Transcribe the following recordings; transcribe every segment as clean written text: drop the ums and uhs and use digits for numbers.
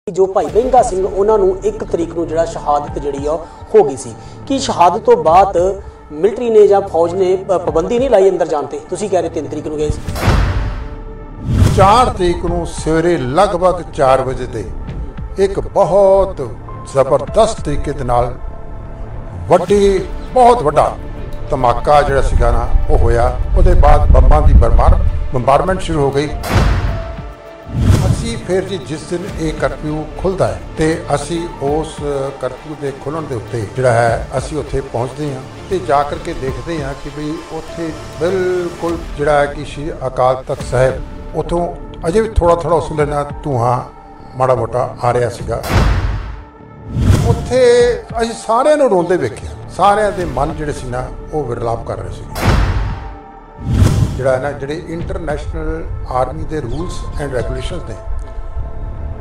जो भाई मਹਿੰਗਾ ਸਿੰਘ ਉਹਨਾਂ ਨੂੰ 1 ਤਰੀਕ ਨੂੰ ਜਿਹੜਾ ਸ਼ਹਾਦਤ ਜਿਹੜੀ ਆ ਹੋ ਗਈ ਸੀ ਕਿ ਸ਼ਹਾਦਤ ਤੋਂ ਬਾਅਦ ਮਿਲਟਰੀ ਨੇ ਜਾਂ ਫੌਜ ਨੇ ਪਾਬੰਦੀ नहीं लाई अंदर जान ते तुसीं कह रहे 3 तरीक ਨੂੰ गए 4 तरीक ਨੂੰ सवेरे लगभग 4 बजे ते एक बहुत जबरदस्त तरीके दे नाल वड्डी बहुत वड्डा धमाका जिहड़ा सीगा ना वो होया। उहदे बाद बंबां दी बंबारमेंट शुरू हो गई। असी फिर जी जिस दिन ये करफ्यू खुलता है तो असी उस करफ्यू के खुलण के उत्ते जिहड़ा है असी उत्थे पहुँचते हैं तो जा करके देखते हैं कि बई उत्थे बिल्कुल जिहड़ा है कि श्री अकाल तख्त साहिब उत्थों अजे भी थोड़ा थोड़ा उस वेले ना धुआं माड़ा मोटा आ रहा सीगा। उत्थे असीं सारिਆਂ ਨੂੰ रोंदे वेखिया, सारिਆਂ ਦੇ मन ਜਿਹੜੇ ਸੀ ਨਾ ਉਹ ਵਿਰਲਾਪ ਕਰ ਰਹੇ ਸੀ। ਜਿਹੜਾ ਹੈ ਨਾ ਜਿਹੜੇ ਇੰਟਰਨੈਸ਼ਨਲ ਆਰਮੀ ਦੇ ਰੂਲਸ ਐਂਡ ਰੈਗੂਲੇਸ਼ਨਸ ਨੇ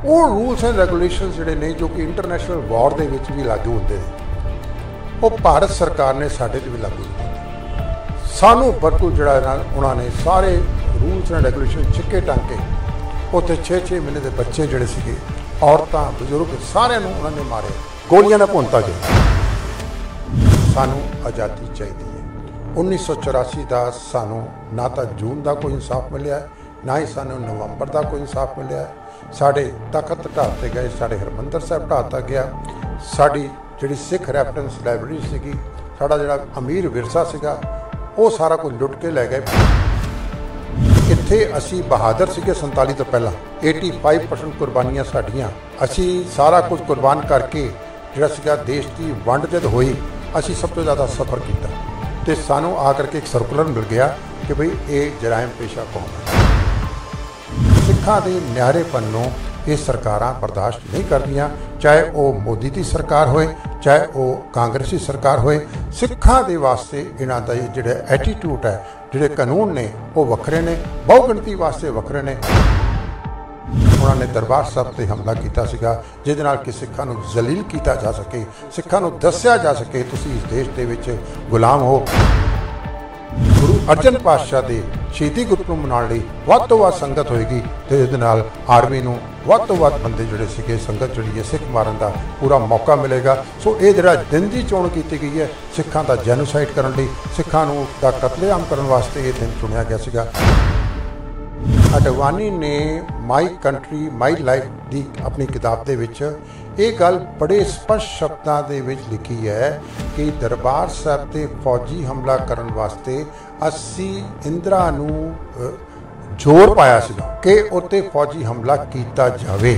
ਉਹ ਰੂਲਸ ਐਂਡ ਰੈਗੂਲੇਸ਼ਨਸ ਜਿਹੜੇ ਨੇ ਜੋ ਕਿ ਇੰਟਰਨੈਸ਼ਨਲ ਵਾਰ ਦੇ ਵਿੱਚ ਵੀ ਲਾਗੂ ਹੁੰਦੇ ਨੇ ਉਹ ਭਾਰਤ ਸਰਕਾਰ ਨੇ ਸਾਡੇ ਤੇ ਵੀ ਲਾਗੂ ਕੀਤੇ। ਸਾਨੂੰ ਬਿਲਕੁਲ ਜਿਹੜਾ ਨਾ ਉਹਨਾਂ ਨੇ ਸਾਰੇ ਰੂਲਸ ਐਂਡ ਰੈਗੂਲੇਸ਼ਨ ਛਿੱਕੇ ਟੰਗ ਕੇ ਉੱਥੇ 6-6 ਮਹੀਨੇ ਦੇ ਬੱਚੇ ਜਿਹੜੇ ਸੀਗੇ ਔਰਤਾਂ ਬਜ਼ੁਰਗ ਸਾਰਿਆਂ ਨੂੰ ਉਹਨਾਂ ਨੇ ਮਾਰੇ, ਗੋਲੀਆਂ ਨਾਲ ਭੁੰਨਤਾ ਗਿਆ। ਸਾਨੂੰ ਆਜ਼ਾਦੀ ਚਾਹੀਦੀ ਹੈ। 1984 ਦਾ ਸਾਨੂੰ ਨਾ ਤਾਂ ਜੂਨ ਦਾ ਕੋਈ ਇਨਸਾਫ ਮਿਲਿਆ ਨਾ ਹੀ ਸਾਨੂੰ ਨਵੰਬਰ ਦਾ ਕੋਈ ਇਨਸਾਫ ਮਿਲਿਆ। ਸਾਡੇ ਤਖਤ ਢਾਹਤੇ ਗਏ, ਸਾਡੇ ਹਰਿਮੰਦਰ ਸਾਹਿਬ ਢਾਹਤਾ ਗਿਆ, ਸਾਡੀ ਜਿਹੜੀ ਸਿੱਖ ਰੈਫਰੈਂਸ ਲਾਇਬ੍ਰੇਰੀ ਸੀਗੀ, ਸਾਡਾ ਜਿਹੜਾ ਅਮੀਰ ਵਿਰਸਾ ਸੀਗਾ ਉਹ ਸਾਰਾ ਕੁਝ ਲੁੱਟ ਕੇ ਲੈ ਗਏ। ਇੱਥੇ ਅਸੀਂ ਬਹਾਦਰ ਸੀਗੇ 47 ਤੋਂ ਪਹਿਲਾਂ 85% ਕੁਰਬਾਨੀਆਂ ਸਾਡੀਆਂ, ਅਸੀਂ ਸਾਰਾ ਕੁਝ ਕੁਰਬਾਨ ਕਰਕੇ ਜਿਹੜਾ ਸੀਗਾ ਦੇਸ਼ ਦੀ ਵੰਡ ਜਦ ਹੋਈ ਅਸੀਂ ਸਭ ਤੋਂ ਜ਼ਿਆਦਾ ਸਫਰ ਕੀਤਾ ਤੇ ਸਾਨੂੰ ਆ ਕਰਕੇ ਇੱਕ ਸਰਕੂਲਰ ਮਿਲ ਗਿਆ ਕਿ ਬਈ ਇਹ ਜਰਾਇਮ ਪੇਸ਼ਾ ਕੌਮ ਹੈ। ਸਿੱਖਾਂ ਦੇ ਨਿਆਰੇਪਨ ਨੂੰ ਇਹ ਸਰਕਾਰਾਂ ਬਰਦਾਸ਼ਤ ਨਹੀਂ ਕਰਦੀਆਂ, ਚਾਹੇ ਉਹ ਮੋਦੀ ਦੀ ਸਰਕਾਰ ਹੋਏ ਚਾਹੇ ਉਹ ਕਾਂਗਰਸੀ ਸਰਕਾਰ ਹੋਏ। ਸਿੱਖਾਂ ਦੇ ਵਾਸਤੇ ਇਹਨਾਂ ਦਾ ਜਿਹੜਾ ਐਟੀਟਿਊਡ ਹੈ, ਜਿਹੜੇ ਕਾਨੂੰਨ ਨੇ ਉਹ ਵੱਖਰੇ ਨੇ, ਬਹੁਗਿਣਤੀ ਵਾਸਤੇ ਵੱਖਰੇ ਨੇ। ਉਹਨਾਂ ਨੇ ਦਰਬਾਰ ਸਾਹਿਬ ਤੇ ਹਮਲਾ ਕੀਤਾ ਸੀਗਾ ਜਿਹਦੇ ਨਾਲ ਕਿ ਸਿੱਖਾਂ ਨੂੰ ਜ਼ਲੀਲ ਕੀਤਾ ਜਾ ਸਕੇ, ਸਿੱਖਾਂ ਨੂੰ ਦੱਸਿਆ ਜਾ ਸਕੇ ਤੁਸੀਂ ਇਸ ਦੇਸ਼ ਦੇ ਵਿੱਚ ਗੁਲਾਮ ਹੋ। ਗੁਰੂ ਅਰਜਨ ਪਾਤਸ਼ਾਹ ਦੇ ਸ਼ਹੀਦੀ ਗੁਰਪੁਰਬ ਨੂੰ ਮਨਾਉਣ ਲਈ ਵੱਧ ਤੋਂ ਵੱਧ ਸੰਗਤ ਹੋਏਗੀ ਤੇ ਇਹਦੇ ਨਾਲ ਆਰਮੀ ਨੂੰ ਵੱਧ ਤੋਂ ਵੱਧ ਬੰਦੇ ਜਿਹੜੇ ਸੀਗੇ ਸੰਗਤ ਜਿਹੜੀ ਹੈ ਸਿੱਖ ਮਾਰਨ ਦਾ ਪੂਰਾ ਮੌਕਾ ਮਿਲੇਗਾ। ਸੋ ਇਹ ਜਿਹੜਾ ਦਿਨ ਦੀ ਚੋਣ ਕੀਤੀ ਗਈ ਹੈ ਸਿੱਖਾਂ ਦਾ ਜੈਨੋਸਾਈਡ ਕਰਨ ਲਈ, ਸਿੱਖਾਂ ਨੂੰ ਦਾ ਕਤਲੇਆਮ ਕਰਨ ਵਾਸਤੇ ਇਹ ਦਿਨ ਚੁਣਿਆ ਗਿਆ ਸੀਗਾ। ਅਡਵਾਨੀ ਨੇ ਮਾਈ ਕੰਟਰੀ ਮਾਈ ਲਾਈਫ ਦੀ ਆਪਣੀ ਕਿਤਾਬ ਦੇ ਵਿੱਚ ਇਹ ਗੱਲ ਬੜੇ ਸਪਸ਼ਟ ਸ਼ਬਦਾਂ ਦੇ ਵਿੱਚ ਲਿਖੀ ਹੈ ਕਿ ਦਰਬਾਰ ਸਾਹਿਬ ਤੇ ਫੌਜੀ ਹਮਲਾ ਕਰਨ ਵਾਸਤੇ ਅਸੀਂ ਇੰਦਰਾ ਨੂੰ ਜ਼ੋਰ ਪਾਇਆ ਸੀਗਾ ਕਿ ਉੱਤੇ ਫੌਜੀ ਹਮਲਾ ਕੀਤਾ ਜਾਵੇ।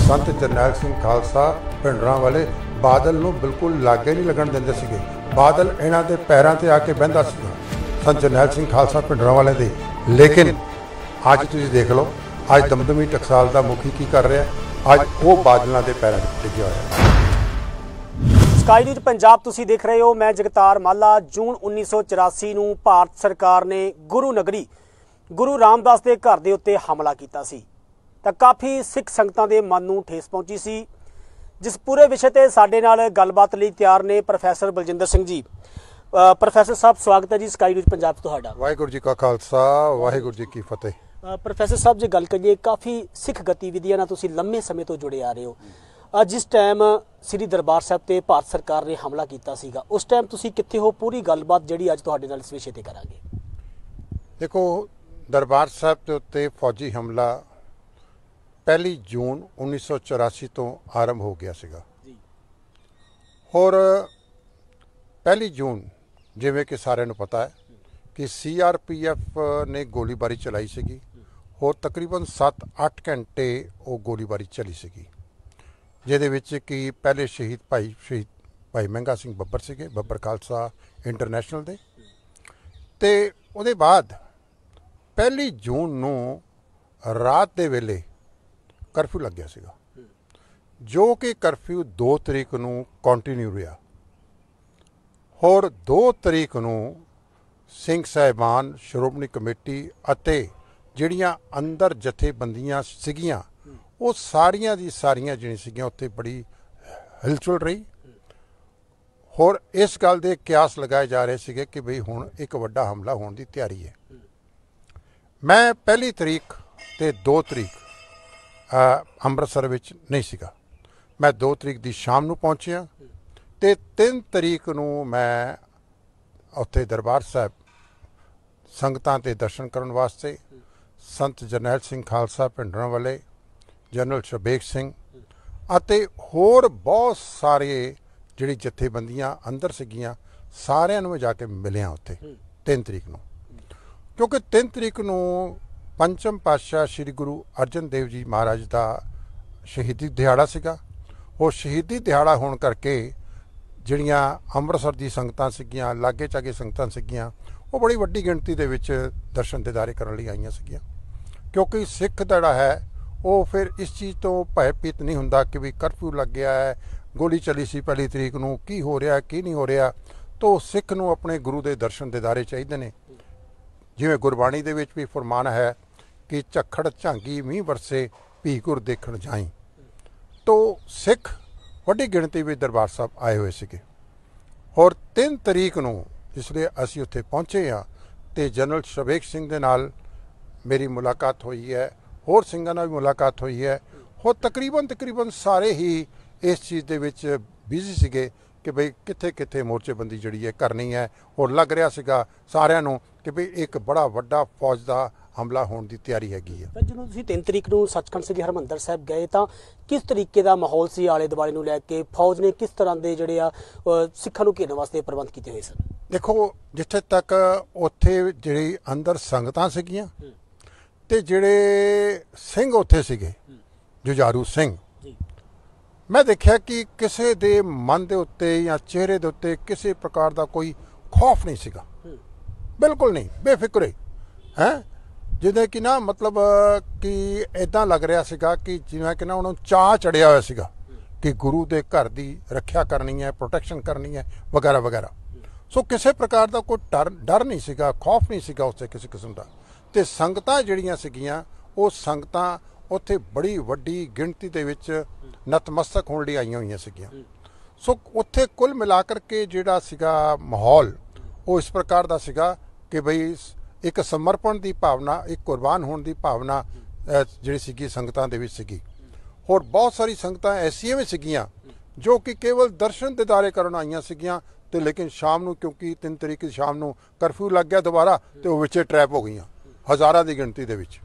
ਸੰਤ ਜਰਨੈਲ ਸਿੰਘ ਖਾਲਸਾ ਭਿੰਡਰਾਂ ਵਾਲੇ ਬਾਦਲ ਨੂੰ ਬਿਲਕੁਲ ਲਾਗੇ ਨਹੀਂ ਲੱਗਣ ਦਿੰਦੇ ਸੀਗੇ। ਬਾਦਲ ਇਹਨਾਂ ਦੇ ਪੈਰਾਂ ਤੇ ਆ ਕੇ ਬਹਿੰਦਾ ਸੀਗਾ ਸੰਤ ਜਰਨੈਲ ਸਿੰਘ ਖਾਲਸਾ ਭਿੰਡਰਾਂ ਵਾਲੇ ਦੇ। ਲੇਕਿਨ ਅੱਜ ਤੁਸੀਂ ਦੇਖ ਲਓ ਅੱਜ ਦਮਦਮੀ ਟਕਸਾਲ ਦਾ ਮੁਖੀ ਕੀ ਕਰ ਰਿਹਾ, ਅੱਜ ਉਹ ਬਾਦਲਾਂ ਦੇ ਪੈਰਾਂ ਤੇ ਟਿਕਿਆ ਹੋਇਆ। ਸਕਾਈ ਨਿਊਜ਼ ਪੰਜਾਬ ਤੁਸੀਂ ਦੇਖ ਰਹੇ ਹੋ, मैं जगतार माला। जून 1984 ਨੂੰ ਭਾਰਤ ਸਰਕਾਰ ਨੇ ਗੁਰੂ ਨਗਰੀ ਗੁਰੂ ਰਾਮਦਾਸ ਦੇ ਘਰ ਦੇ ਉੱਤੇ ਹਮਲਾ ਕੀਤਾ ਸੀ ਤਾਂ ਕਾਫੀ ਸਿੱਖ ਸੰਗਤਾਂ ਦੇ ਮਨ ਨੂੰ ਠੇਸ ਪਹੁੰਚੀ ਸੀ। ਜਿਸ ਪੂਰੇ ਵਿਸ਼ੇ ਤੇ ਸਾਡੇ ਨਾਲ ਗੱਲਬਾਤ ਲਈ ਤਿਆਰ ਨੇ ਪ੍ਰੋਫੈਸਰ ਬਲਜਿੰਦਰ ਸਿੰਘ ਜੀ। ਪ੍ਰੋਫੈਸਰ ਸਾਹਿਬ ਸਵਾਗਤ ਹੈ ਜੀ ਸਕਾਈ ਨਿਊਜ਼ ਪੰਜਾਬ ਤੁਹਾਡਾ। ਵਾਹਿਗੁਰੂ ਜੀ ਕਾ ਖਾਲਸਾ ਵਾਹਿਗੁਰੂ ਜੀ ਕੀ ਫਤਿਹ। ਪ੍ਰੋਫੈਸਰ ਸਾਹਿਬ ਜੇ ਗੱਲ ਕਰੀਏ ਕਾਫੀ ਸਿੱਖ ਗਤੀਵਿਧੀਆਂ ਨਾਲ ਤੁਸੀਂ ਲੰਮੇ ਸਮੇਂ ਤੋਂ ਜੁੜੇ ਆ ਰਹੇ ਹੋ। जिस टाइम श्री दरबार साहब ते भारत सरकार ने हमला किया सीगा उस टाइम तुसी कित्थे हो, पूरी गलबात जिहड़ी अज तुहाडे नाल इस विषय ते करांगे। देखो दरबार साहब के उत्ते फौजी हमला 1 जून 1984 तो आरंभ हो गया सीगा और 1 जून जिवें कि सारिਆਂ ਨੂੰ पता है कि CRPF ने गोलीबारी चलाई सीगी और तकरीबन 7-8 घंटे वो गोलीबारी चली सीगी ਜਿਹਦੇ ਵਿੱਚ ਕਿ ਪਹਿਲੇ ਸ਼ਹੀਦ ਭਾਈ ਮਹਿੰਗਾ ਸਿੰਘ ਬੱਬਰ ਸੀਗੇ, ਬੱਬਰ ਖਾਲਸਾ ਇੰਟਰਨੈਸ਼ਨਲ ਦੇ। ਤੇ ਉਹਦੇ ਬਾਅਦ 1 ਜੂਨ ਨੂੰ ਰਾਤ ਦੇ ਵੇਲੇ ਕਰਫਿਊ ਲੱਗਿਆ ਸੀਗਾ ਜੋ ਕਿ ਕਰਫਿਊ 2 ਤਰੀਕ ਨੂੰ ਕੰਟੀਨਿਊ ਰਿਹਾ ਔਰ 2 ਤਰੀਕ ਨੂੰ ਸਿੰਘ ਸਾਹਿਬਾਨ ਸ਼੍ਰੋਮਣੀ ਕਮੇਟੀ ਅਤੇ ਜਿਹੜੀਆਂ ਅੰਦਰ ਜਥੇਬੰਦੀਆਂ ਸੀਗੀਆਂ ਉਹ ਸਾਰੀਆਂ ਦੀ ਸਾਰੀਆਂ ਜਿਹੜੀ ਸੀਗੀਆਂ ਉੱਥੇ ਬੜੀ ਹਿਲਚੁਲ ਰਹੀ और इस गल के क्यास लगाए जा रहे थे कि बई हुण एक वड्डा हमला होने की तैयारी है। मैं 1 तरीक ते 2 तरीक ਅੰਮ੍ਰਿਤਸਰ ਵਿੱਚ ਨਹੀਂ ਸੀਗਾ। ਮੈਂ 2 ਤਰੀਕ ਦੀ ਸ਼ਾਮ ਨੂੰ ਪਹੁੰਚਿਆ ਤੇ 3 ਤਰੀਕ ਨੂੰ ਮੈਂ ਉੱਥੇ ਦਰਬਾਰ ਸਾਹਿਬ ਸੰਗਤਾਂ ਦੇ ਦਰਸ਼ਨ ਕਰਨ ਵਾਸਤੇ ਸੰਤ ਜਰਨੈਲ ਸਿੰਘ ਖਾਲਸਾ ਭਿੰਡਰਾਂ ਵਾਲੇ, ਜਨਰਲ ਸ਼ਬੇਗ ਸਿੰਘ ਅਤੇ ਹੋਰ ਬਹੁਤ ਸਾਰੇ ਜਿਹੜੀ ਜਥੇਬੰਦੀਆਂ ਅੰਦਰ ਸੀਗੀਆਂ, ਸਾਰਿਆਂ ਨੂੰ ਜਾ ਕੇ ਮਿਲਿਆ ਉੱਥੇ 3 ਤਰੀਕ ਨੂੰ। ਕਿਉਂਕਿ 3 ਤਰੀਕ ਨੂੰ ਪੰਚਮ ਪਾਤਸ਼ਾਹ ਸ੍ਰੀ ਗੁਰੂ ਅਰਜਨ ਦੇਵ ਜੀ ਮਹਾਰਾਜ ਦਾ ਸ਼ਹੀਦੀ ਦਿਹਾੜਾ ਸੀਗਾ। ਉਹ ਸ਼ਹੀਦੀ ਦਿਹਾੜਾ ਹੋਣ ਕਰਕੇ ਜਿਹੜੀਆਂ ਅੰਮ੍ਰਿਤਸਰ ਦੀ ਸੰਗਤਾਂ ਸੀਗੀਆਂ, ਲਾਗੇ ਚਾਗੇ ਸੰਗਤਾਂ ਸੀਗੀਆਂ, ਉਹ ਬੜੀ ਵੱਡੀ ਗਿਣਤੀ ਦੇ ਵਿੱਚ ਦਰਸ਼ਨ ਦੀਦਾਰੇ ਕਰਨ ਲਈ ਆਈਆਂ ਸੀਗੀਆਂ। ਕਿਉਂਕਿ ਸਿੱਖ ਜਿਹੜਾ ਹੈ ਉਹ ਫਿਰ ਇਸ ਚੀਜ਼ ਤੋਂ ਭੈਭੀਤ ਨਹੀਂ ਹੁੰਦਾ ਕਿ ਵੀ ਕਰਫਿਊ ਲੱਗ ਗਿਆ ਹੈ, ਗੋਲੀ ਚੱਲੀ ਸੀ 1 ਤਰੀਕ ਨੂੰ, ਕੀ ਹੋ ਰਿਹਾ ਕੀ ਨਹੀਂ ਹੋ ਰਿਹਾ। ਤਾਂ ਸਿੱਖ ਨੂੰ ਆਪਣੇ ਗੁਰੂ ਦੇ ਦਰਸ਼ਨ ਦੀਦਾਰੇ ਚਾਹੀਦੇ ਨੇ। ਜਿਵੇਂ ਗੁਰਬਾਣੀ ਦੇ ਵਿੱਚ ਵੀ ਫਰਮਾਨ ਹੈ ਕਿ ਝੱਖੜ ਝਾਂਗੀ ਮੀਂਹ ਵਰਸੇ ਭੀ ਗੁਰ ਦੇਖਣ ਜਾਈ। ਤਾਂ ਸਿੱਖ ਵੱਡੀ ਗਿਣਤੀ ਵਿੱਚ ਦਰਬਾਰ ਸਾਹਿਬ ਆਏ ਹੋਏ ਸੀਗੇ। ਔਰ 3 ਤਰੀਕ ਨੂੰ ਜਿਸ ਲਈ ਅਸੀਂ ਉੱਥੇ ਪਹੁੰਚੇ ਹਾਂ ਤੇ ਜਨਰਲ ਸ਼ਬੇਗ ਸਿੰਘ ਦੇ ਨਾਲ ਮੇਰੀ ਮੁਲਾਕਾਤ ਹੋਈ ਹੈ, ਹੋਰ ਸਿੰਘਾਂ ਨਾਲ ਵੀ ਮੁਲਾਕਾਤ ਹੋਈ ਹੈ। ਉਹ ਤਕਰੀਬਨ ਸਾਰੇ ਹੀ ਇਸ ਚੀਜ਼ ਦੇ ਵਿੱਚ ਬਿਜ਼ੀ ਸੀਗੇ ਕਿ ਬਈ ਕਿੱਥੇ ਕਿੱਥੇ ਮੋਰਚੇਬੰਦੀ ਜਿਹੜੀ ਹੈ ਕਰਨੀ ਹੈ। ਔਰ ਲੱਗ ਰਿਹਾ ਸੀਗਾ ਸਾਰਿਆਂ ਨੂੰ ਕਿ ਬਈ ਇੱਕ ਬੜਾ ਵੱਡਾ ਫੌਜ ਦਾ ਹਮਲਾ ਹੋਣ ਦੀ ਤਿਆਰੀ ਹੈਗੀ ਹੈ। ਜਦੋਂ ਤੁਸੀਂ 3 ਤਰੀਕ ਨੂੰ ਸੱਚਖੰਡ ਸ੍ਰੀ ਹਰਿਮੰਦਰ ਸਾਹਿਬ ਗਏ ਤਾਂ ਕਿਸ ਤਰੀਕੇ ਦਾ ਮਾਹੌਲ ਸੀ ਆਲੇ ਦੁਆਲੇ ਨੂੰ ਲੈ ਕੇ? ਫੌਜ ਨੇ ਕਿਸ ਤਰ੍ਹਾਂ ਦੇ ਜਿਹੜੇ ਆ ਸਿੱਖਾਂ ਨੂੰ ਘੇਰਨ ਵਾਸਤੇ ਪ੍ਰਬੰਧ ਕੀਤੇ ਹੋਏ ਸਨ? ਦੇਖੋ, ਜਿੱਥੇ ਤੱਕ ਉੱਥੇ ਜਿਹੜੀ ਅੰਦਰ ਸੰਗਤਾਂ ਸੀਗੀਆਂ ਤੇ ਜਿਹੜੇ ਸਿੰਘ ਉੱਥੇ ਸੀਗੇ, ਜੁਝਾਰੂ ਸਿੰਘ, ਮੈਂ ਦੇਖਿਆ ਕਿ ਕਿਸੇ ਦੇ ਮਨ ਦੇ ਉੱਤੇ ਜਾਂ ਚਿਹਰੇ ਦੇ ਉੱਤੇ ਕਿਸੇ ਪ੍ਰਕਾਰ ਦਾ ਕੋਈ ਖੌਫ ਨਹੀਂ ਸੀਗਾ, ਬਿਲਕੁਲ ਨਹੀਂ, ਬੇਫਿਕਰੇ ਹੈ। ਜਿਹਦੇ ਕਿ ਨਾ ਮਤਲਬ ਕਿ ਇੱਦਾਂ ਲੱਗ ਰਿਹਾ ਸੀਗਾ ਕਿ ਜਿਵੇਂ ਕਿ ਨਾ ਉਹਨਾਂ ਨੂੰ ਚਾਅ ਚੜਿਆ ਹੋਇਆ ਸੀਗਾ ਕਿ ਗੁਰੂ ਦੇ ਘਰ ਦੀ ਰੱਖਿਆ ਕਰਨੀ ਹੈ, ਪ੍ਰੋਟੈਕਸ਼ਨ ਕਰਨੀ ਹੈ ਵਗੈਰਾ ਵਗੈਰਾ। ਸੋ ਕਿਸੇ ਪ੍ਰਕਾਰ ਦਾ ਕੋਈ ਡਰ ਨਹੀਂ ਸੀਗਾ, ਖੌਫ ਨਹੀਂ ਸੀਗਾ ਉੱਥੇ ਕਿਸੇ ਕਿਸਮ ਦਾ। ਤੇ ਸੰਗਤਾਂ ਜਿਹੜੀਆਂ ਸੀਗੀਆਂ ਉਹ ਸੰਗਤਾਂ ਉੱਥੇ ਬੜੀ ਵੱਡੀ ਗਿਣਤੀ ਦੇ ਵਿੱਚ ਨਤਮਸਤਕ ਹੋਣ ਲਈ ਆਈਆਂ ਹੋਈਆਂ ਸੀਗੀਆਂ। ਸੋ ਉੱਥੇ ਕੁੱਲ ਮਿਲਾ ਕਰਕੇ ਜਿਹੜਾ ਸੀਗਾ ਮਾਹੌਲ ਉਹ ਇਸ ਪ੍ਰਕਾਰ ਦਾ ਸੀਗਾ ਕਿ ਬਈ ਇੱਕ ਸਮਰਪਣ ਦੀ ਭਾਵਨਾ, ਇੱਕ ਕੁਰਬਾਨ ਹੋਣ ਦੀ ਭਾਵਨਾ ਜਿਹੜੀ ਸੀਗੀ ਸੰਗਤਾਂ ਦੇ ਵਿੱਚ ਸੀਗੀ। ਹੋਰ ਬਹੁਤ ਸਾਰੀ ਸੰਗਤਾਂ ਐਸੀਆਂ ਵੀ ਸੀਗੀਆਂ ਜੋ ਕਿ ਕੇਵਲ ਦਰਸ਼ਨ ਦੀਦਾਰੇ ਕਰਨ ਆਈਆਂ ਸੀਗੀਆਂ ਤੇ ਲੇਕਿਨ ਸ਼ਾਮ ਨੂੰ, ਕਿਉਂਕਿ 3 ਤਰੀਕ ਦੀ ਸ਼ਾਮ ਨੂੰ ਕਰਫਿਊ ਲੱਗ ਗਿਆ ਦੁਬਾਰਾ, ਤੇ ਉਹ ਵਿੱਚੇ ਟਰੈਪ ਹੋ ਗਈਆਂ ਹਜ਼ਾਰਾਂ ਦੀ ਗਿਣਤੀ ਦੇ ਵਿੱਚ।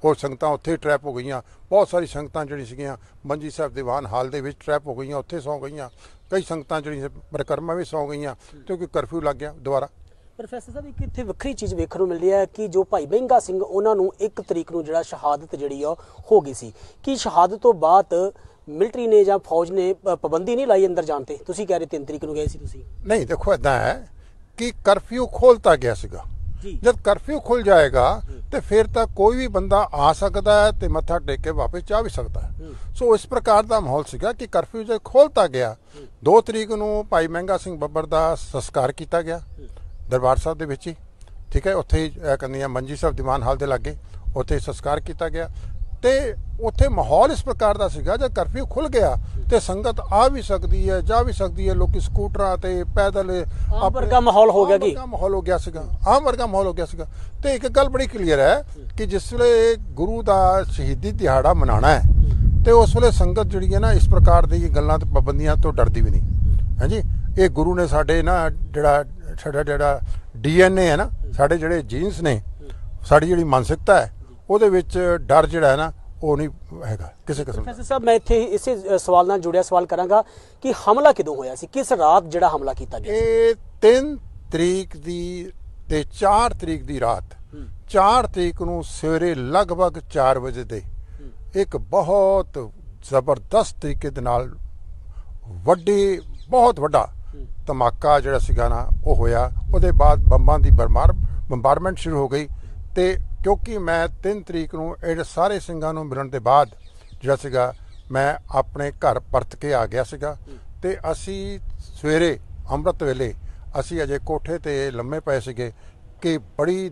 ਉਹ ਸੰਗਤਾਂ ਉੱਥੇ ਟਰੈਪ ਹੋ ਗਈਆਂ। ਬਹੁਤ ਸਾਰੀ ਸੰਗਤਾਂ ਜਿਹੜੀ ਸੀਗੀਆਂ ਮੰਜੀ ਸਾਹਿਬ ਦੀਵਾਨ ਹਾਲ ਦੇ ਵਿੱਚ ਟਰੈਪ ਹੋ ਗਈਆਂ, ਉੱਥੇ ਸੌਂ ਗਈਆਂ। ਕਈ ਸੰਗਤਾਂ ਜਿਹੜੀਆਂ ਪਰਿਕਰਮਾ ਵੀ ਸੌਂ ਗਈਆਂ ਕਿਉਂਕਿ ਕਰਫਿਊ ਲੱਗ ਗਿਆ ਦੁਬਾਰਾ। ਪ੍ਰੋਫੈਸਰ ਸਾਹਿਬ, ਇੱਕ ਇੱਥੇ ਵੱਖਰੀ ਚੀਜ਼ ਵੇਖਣ ਨੂੰ ਮਿਲਦੀ ਹੈ ਕਿ ਜੋ ਭਾਈ ਮਹਿੰਗਾ ਸਿੰਘ ਉਹਨਾਂ ਨੂੰ 1 ਤਰੀਕ ਨੂੰ ਜਿਹੜਾ ਸ਼ਹਾਦਤ ਜਿਹੜੀ ਆ ਹੋ ਗਈ ਸੀ, ਕਿ ਸ਼ਹਾਦਤ ਤੋਂ ਬਾਅਦ ਮਿਲਟਰੀ ਨੇ ਜਾਂ ਫੌਜ ਨੇ ਪਾਬੰਦੀ ਨਹੀਂ ਲਾਈ ਅੰਦਰ ਜਾਣ ਤੇ? ਤੁਸੀਂ ਕਹਿ ਰਹੇ 3 ਤਰੀਕ ਨੂੰ ਗਏ ਸੀ ਤੁਸੀਂ। ਨਹੀਂ, ਦੇਖੋ ਇੱਦਾਂ ਹੈ ਕਿ ਕਰਫਿਊ ਖੋਲਤਾ ਗਿਆ ਸੀਗਾ। ਜਦ ਕਰਫਿਊ ਖੁੱਲ ਜਾਏਗਾ ਤੇ ਫਿਰ ਤਾਂ ਕੋਈ ਵੀ ਬੰਦਾ ਆ ਸਕਦਾ ਹੈ ਤੇ ਮੱਥਾ ਟੇਕ ਕੇ ਵਾਪਸ ਜਾ ਵੀ ਸਕਦਾ ਹੈ। ਸੋ ਇਸ ਪ੍ਰਕਾਰ ਦਾ ਮਾਹੌਲ ਸੀਗਾ ਕਿ ਕਰਫਿਊ ਜਦ ਖੋਲਤਾ ਗਿਆ, 2 ਤਰੀਕ ਨੂੰ ਭਾਈ ਮਹਿੰਗਾ ਸਿੰਘ ਬੱਬਰ ਦਾ ਸੰਸਕਾਰ ਕੀਤਾ ਗਿਆ ਦਰਬਾਰ ਸਾਹਿਬ ਦੇ ਵਿੱਚ ਹੀ, ਠੀਕ ਹੈ। ਉੱਥੇ ਹੀ ਕਹਿੰਦੀਆਂ ਮੰਜੀ ਸਾਹਿਬ ਦੀਵਾਨ ਹਾਲ ਦੇ ਲਾਗੇ ਉੱਥੇ ਸੰਸਕਾਰ ਕੀਤਾ ਗਿਆ। ਤੇ ਉੱਥੇ ਮਾਹੌਲ ਇਸ ਪ੍ਰਕਾਰ ਦਾ ਸੀਗਾ ਜਦ ਕਰਫਿਊ ਖੁੱਲ ਗਿਆ ਤੇ ਸੰਗਤ ਆ ਵੀ ਸਕਦੀ ਹੈ, ਜਾ ਵੀ ਸਕਦੀ ਹੈ, ਲੋਕੀ ਸਕੂਟਰਾਂ ਤੇ ਪੈਦਲ ਆਮ ਵਰਗਾ ਮਾਹੌਲ ਹੋ ਗਿਆ, ਮਾਹੌਲ ਹੋ ਗਿਆ ਸੀਗਾ, ਆਮ ਵਰਗਾ ਮਾਹੌਲ ਹੋ ਗਿਆ ਸੀਗਾ। ਤੇ ਇੱਕ ਗੱਲ ਬੜੀ ਕਲੀਅਰ ਹੈ ਕਿ ਜਿਸ ਵੇਲੇ ਗੁਰੂ ਦਾ ਸ਼ਹੀਦੀ ਦਿਹਾੜਾ ਮਨਾਉਣਾ ਹੈ ਤੇ ਉਸ ਵੇਲੇ ਸੰਗਤ ਜਿਹੜੀ ਹੈ ਨਾ ਇਸ ਪ੍ਰਕਾਰ ਦੀ ਗੱਲਾਂ ਤੇ ਪਾਬੰਦੀਆਂ ਤੋਂ ਡਰਦੀ ਵੀ ਨਹੀਂ ਹੈ ਜੀ। ਇਹ ਗੁਰੂ ਨੇ ਸਾਡੇ ਨਾ ਜਿਹੜਾ DNA ਹੈ ਨਾ, ਸਾਡੇ ਜਿਹੜੇ ਜੀਨਸ ਨੇ, ਸਾਡੀ ਜਿਹੜੀ ਮਾਨਸਿਕਤਾ ਹੈ ਉਹਦੇ ਵਿੱਚ ਡਰ ਜਿਹੜਾ ਹੈ ਨਾ ਉਹ ਨਹੀਂ ਹੈਗਾ ਕਿਸੇ ਕਿਸਮ ਦਾ। ਪ੍ਰੋਫੈਸਰ ਸਾਹਿਬ, ਮੈਂ ਇੱਥੇ ਇਸੇ ਸਵਾਲ ਨਾਲ ਜੁੜਿਆ ਸਵਾਲ ਕਰਾਂਗਾ ਕਿ ਹਮਲਾ ਕਿਦੋਂ ਹੋਇਆ ਸੀ, ਕਿਸ ਰਾਤ ਜਿਹੜਾ ਹਮਲਾ ਕੀਤਾ ਗਿਆ? ਇਹ 3 ਤਰੀਕ ਦੀ ਤੇ 4 ਤਰੀਕ ਦੀ ਰਾਤ, 4 ਤਰੀਕ ਨੂੰ ਸਵੇਰੇ ਲਗਭਗ 4 ਵਜੇ ਦੇ ਇੱਕ ਬਹੁਤ ਜ਼ਬਰਦਸਤ ਤਰੀਕੇ ਦੇ ਨਾਲ ਬਹੁਤ ਵੱਡਾ ਧਮਾਕਾ ਜਿਹੜਾ ਸੀਗਾ ਨਾ ਉਹ ਹੋਇਆ। ਉਹਦੇ ਬਾਅਦ ਬੰਬਾਂ ਦੀ ਬੰਬਾਰਮੈਂਟ ਸ਼ੁਰੂ ਹੋ ਗਈ। ਤੇ ਕਿਉਂਕਿ ਮੈਂ 3 ਤਰੀਕ ਨੂੰ ਇਹ ਸਾਰੇ ਸਿੰਘਾਂ ਨੂੰ ਮਿਲਣ ਦੇ ਬਾਅਦ ਜਿਹੜਾ ਸੀਗਾ ਮੈਂ ਆਪਣੇ ਘਰ ਪਰਤ ਕੇ ਆ ਗਿਆ ਸੀਗਾ। ਤੇ ਅਸੀਂ ਸਵੇਰੇ ਅੰਮ੍ਰਿਤ ਵੇਲੇ ਅਸੀਂ ਅਜੇ ਕੋਠੇ ਤੇ ਲੰਮੇ ਪਏ ਸੀਗੇ ਕਿ ਬੜੀ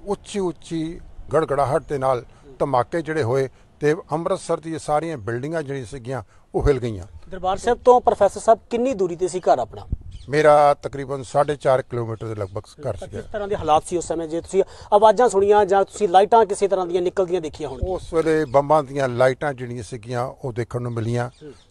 ਉੱਚੀ ਗੜਗੜਾਹਟ ਦੇ ਨਾਲ ਧਮਾਕੇ ਜਿਹੜੇ ਹੋਏ ਤੇ ਅੰਮ੍ਰਿਤਸਰ ਦੀਆਂ ਸਾਰੀਆਂ ਬਿਲਡਿੰਗਾਂ ਜਿਹੜੀਆਂ ਸੀਗੀਆਂ ਉਹ ਹਿਲ ਗਈਆਂ। ਦਰਬਾਰ ਸਾਹਿਬ ਤੋਂ ਪ੍ਰੋਫੈਸਰ ਸਾਹਿਬ ਕਿੰਨੀ ਦੂਰੀ ਤੇ ਸੀ ਘਰ ਆਪਣਾ? ਮੇਰਾ ਤਕਰੀਬਨ 4.5 ਕਿਲੋਮੀਟਰ ਦੇ ਲਗਭਗ ਘਰ ਸੀਗਾ। ਕਿਸ ਤਰ੍ਹਾਂ ਦੇ ਹਾਲਾਤ ਸੀ ਉਸ ਸਮੇਂ, ਜੇ ਤੁਸੀਂ ਆਵਾਜ਼ਾਂ ਸੁਣੀਆਂ ਜਾਂ ਤੁਸੀਂ ਲਾਈਟਾਂ ਕਿਸੇ ਤਰ੍ਹਾਂ ਦੀਆਂ ਨਿਕਲਦੀਆਂ ਦੇਖੀਆਂ ਹੋਣ? ਉਸ ਵੇਲੇ ਬੰਬਾਂ ਦੀਆਂ ਲਾਈਟਾਂ ਜਿਹੜੀਆਂ ਸੀਗੀਆਂ ਉਹ ਦੇਖਣ ਨੂੰ ਮਿਲੀਆਂ।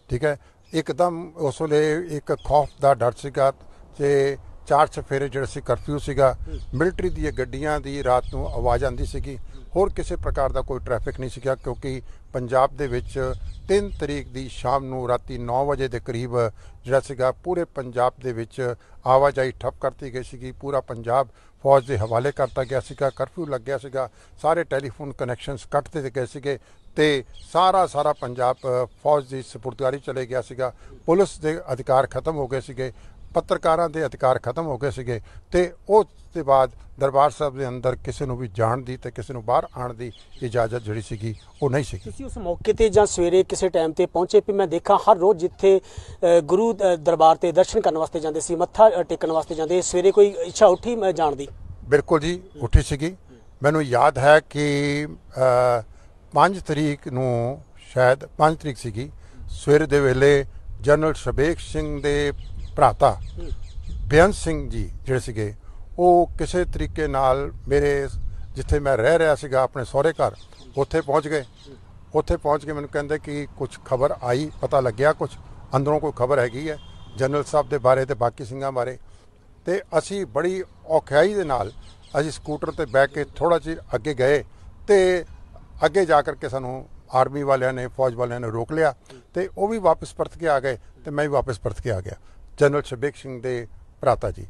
ਠੀਕ ਹੈ, ਇੱਕਦਮ ਉਸ ਵੇਲੇ ਇੱਕ ਖੌਫ ਦਾ ਡਰ ਸੀਗਾ ਤੇ 4 ਚੁਫੇਰੇ ਜਿਹੜਾ ਸੀ ਕਰਫਿਊ ਸੀਗਾ। ਮਿਲਟਰੀ ਦੀਆਂ ਗੱਡੀਆਂ ਦੀ ਰਾਤ ਨੂੰ ਆਵਾਜ਼ ਆਉਂਦੀ ਸੀਗੀ। ਹੋਰ ਕਿਸੇ ਪ੍ਰਕਾਰ ਦਾ ਕੋਈ ਟ੍ਰੈਫਿਕ ਨਹੀਂ ਸੀਗਾ ਕਿਉਂਕਿ ਪੰਜਾਬ ਦੇ ਵਿੱਚ 3 ਤਰੀਕ ਦੀ ਸ਼ਾਮ ਨੂੰ ਰਾਤੀ 9 ਵਜੇ ਦੇ ਕਰੀਬ ਜਿਹੜਾ ਸੀਗਾ ਪੂਰੇ ਪੰਜਾਬ ਦੇ ਵਿੱਚ ਆਵਾਜਾਈ ਠੱਪ ਕਰਤੀ ਗਈ ਸੀਗੀ। ਪੂਰਾ ਪੰਜਾਬ ਫੌਜ ਦੇ ਹਵਾਲੇ ਕਰਤਾ ਗਿਆ ਸੀਗਾ। ਕਰਫਿਊ ਲੱਗਿਆ ਸੀਗਾ। ਸਾਰੇ ਟੈਲੀਫੋਨ ਕਨੈਕਸ਼ਨਸ ਕੱਟ ਦਿੱਤੇ ਗਏ ਸੀਗੇ ਤੇ ਸਾਰਾ ਪੰਜਾਬ ਫੌਜ ਦੀ ਸਪੁਰਦਗੀ ਚਲੇ ਗਿਆ ਸੀਗਾ। ਪੁਲਿਸ ਦੇ ਅਧਿਕਾਰ ਖਤਮ ਹੋ ਗਏ ਸੀਗੇ। ਪੱਤਰਕਾਰਾਂ ਦੇ ਅਧਿਕਾਰ ਖਤਮ ਹੋ ਗਏ ਸੀਗੇ ਤੇ ਉਸ ਤੋਂ ਬਾਅਦ ਦਰਬਾਰ ਸਾਹਿਬ ਦੇ ਅੰਦਰ ਕਿਸੇ ਨੂੰ ਵੀ ਜਾਣ ਦੀ ਤੇ ਕਿਸੇ ਨੂੰ ਬਾਹਰ ਆਉਣ ਦੀ ਇਜਾਜ਼ਤ ਜਿਹੜੀ ਸੀਗੀ ਉਹ ਨਹੀਂ ਸੀ। ਤੁਸੀਂ ਉਸ ਮੌਕੇ ਤੇ ਜਾਂ ਸਵੇਰੇ ਕਿਸੇ ਟਾਈਮ ਤੇ ਪਹੁੰਚੇ? ਵੀ ਮੈਂ ਦੇਖਾਂ ਹਰ ਰੋਜ਼ ਜਿੱਥੇ ਗੁਰੂ ਦਰਬਾਰ ਤੇ ਦਰਸ਼ਨ ਕਰਨ ਵਾਸਤੇ ਜਾਂਦੇ ਸੀ, ਮੱਥਾ ਟੇਕਣ ਵਾਸਤੇ ਜਾਂਦੇ, ਸਵੇਰੇ ਕੋਈ ਇੱਛਾ ਉੱਠੀ ਮੈਂ ਜਾਣ ਦੀ? ਬਿਲਕੁਲ ਜੀ, ਉੱਠੀ ਸੀਗੀ। ਮੈਨੂੰ ਯਾਦ ਹੈ ਕਿ 5 ਤਰੀਕ ਨੂੰ, ਸ਼ਾਇਦ 5 ਤਰੀਕ ਸੀਗੀ, ਸਵੇਰ ਦੇ ਵੇਲੇ ਜਨਰਲ ਸ਼ਬੇਗ ਸਿੰਘ ਦੇ ਭਰਾਤਾ ਬੇਅੰਤ ਸਿੰਘ ਜੀ ਜਿਹੜੇ ਸੀਗੇ ਉਹ ਕਿਸੇ ਤਰੀਕੇ ਨਾਲ ਮੇਰੇ ਜਿੱਥੇ ਮੈਂ ਰਹਿ ਰਿਹਾ ਸੀਗਾ ਆਪਣੇ ਸਹੁਰੇ ਘਰ ਉੱਥੇ ਪਹੁੰਚ ਗਏ। ਉੱਥੇ ਪਹੁੰਚ ਕੇ ਮੈਨੂੰ ਕਹਿੰਦੇ ਕਿ ਕੁਝ ਖਬਰ ਆਈ, ਪਤਾ ਲੱਗਿਆ ਕੁਝ ਅੰਦਰੋਂ ਕੋਈ ਖਬਰ ਹੈਗੀ ਹੈ ਜਨਰਲ ਸਾਹਿਬ ਦੇ ਬਾਰੇ ਤੇ ਬਾਕੀ ਸਿੰਘਾਂ ਬਾਰੇ। ਤੇ ਅਸੀਂ ਬੜੀ ਔਖਿਆਈ ਦੇ ਨਾਲ ਅਸੀਂ ਸਕੂਟਰ ਤੇ ਬਹਿ ਕੇ ਥੋੜਾ ਚਿਰ ਅੱਗੇ ਗਏ ਤੇ ਅੱਗੇ ਜਾ ਕਰਕੇ ਸਾਨੂੰ ਆਰਮੀ ਵਾਲਿਆਂ ਨੇ, ਫੌਜ ਵਾਲਿਆਂ ਨੇ ਰੋਕ ਲਿਆ ਤੇ ਉਹ ਵੀ ਵਾਪਸ ਪਰਤ ਕੇ ਆ ਗਏ ਤੇ ਮੈਂ ਵੀ ਵਾਪਸ ਪਰਤ ਕੇ ਆ ਗਿਆ। ਜਨਰਲ ਸ਼ਬੇਗ ਸਿੰਘ ਦੇ ਭਰਾਤਾ ਜੀ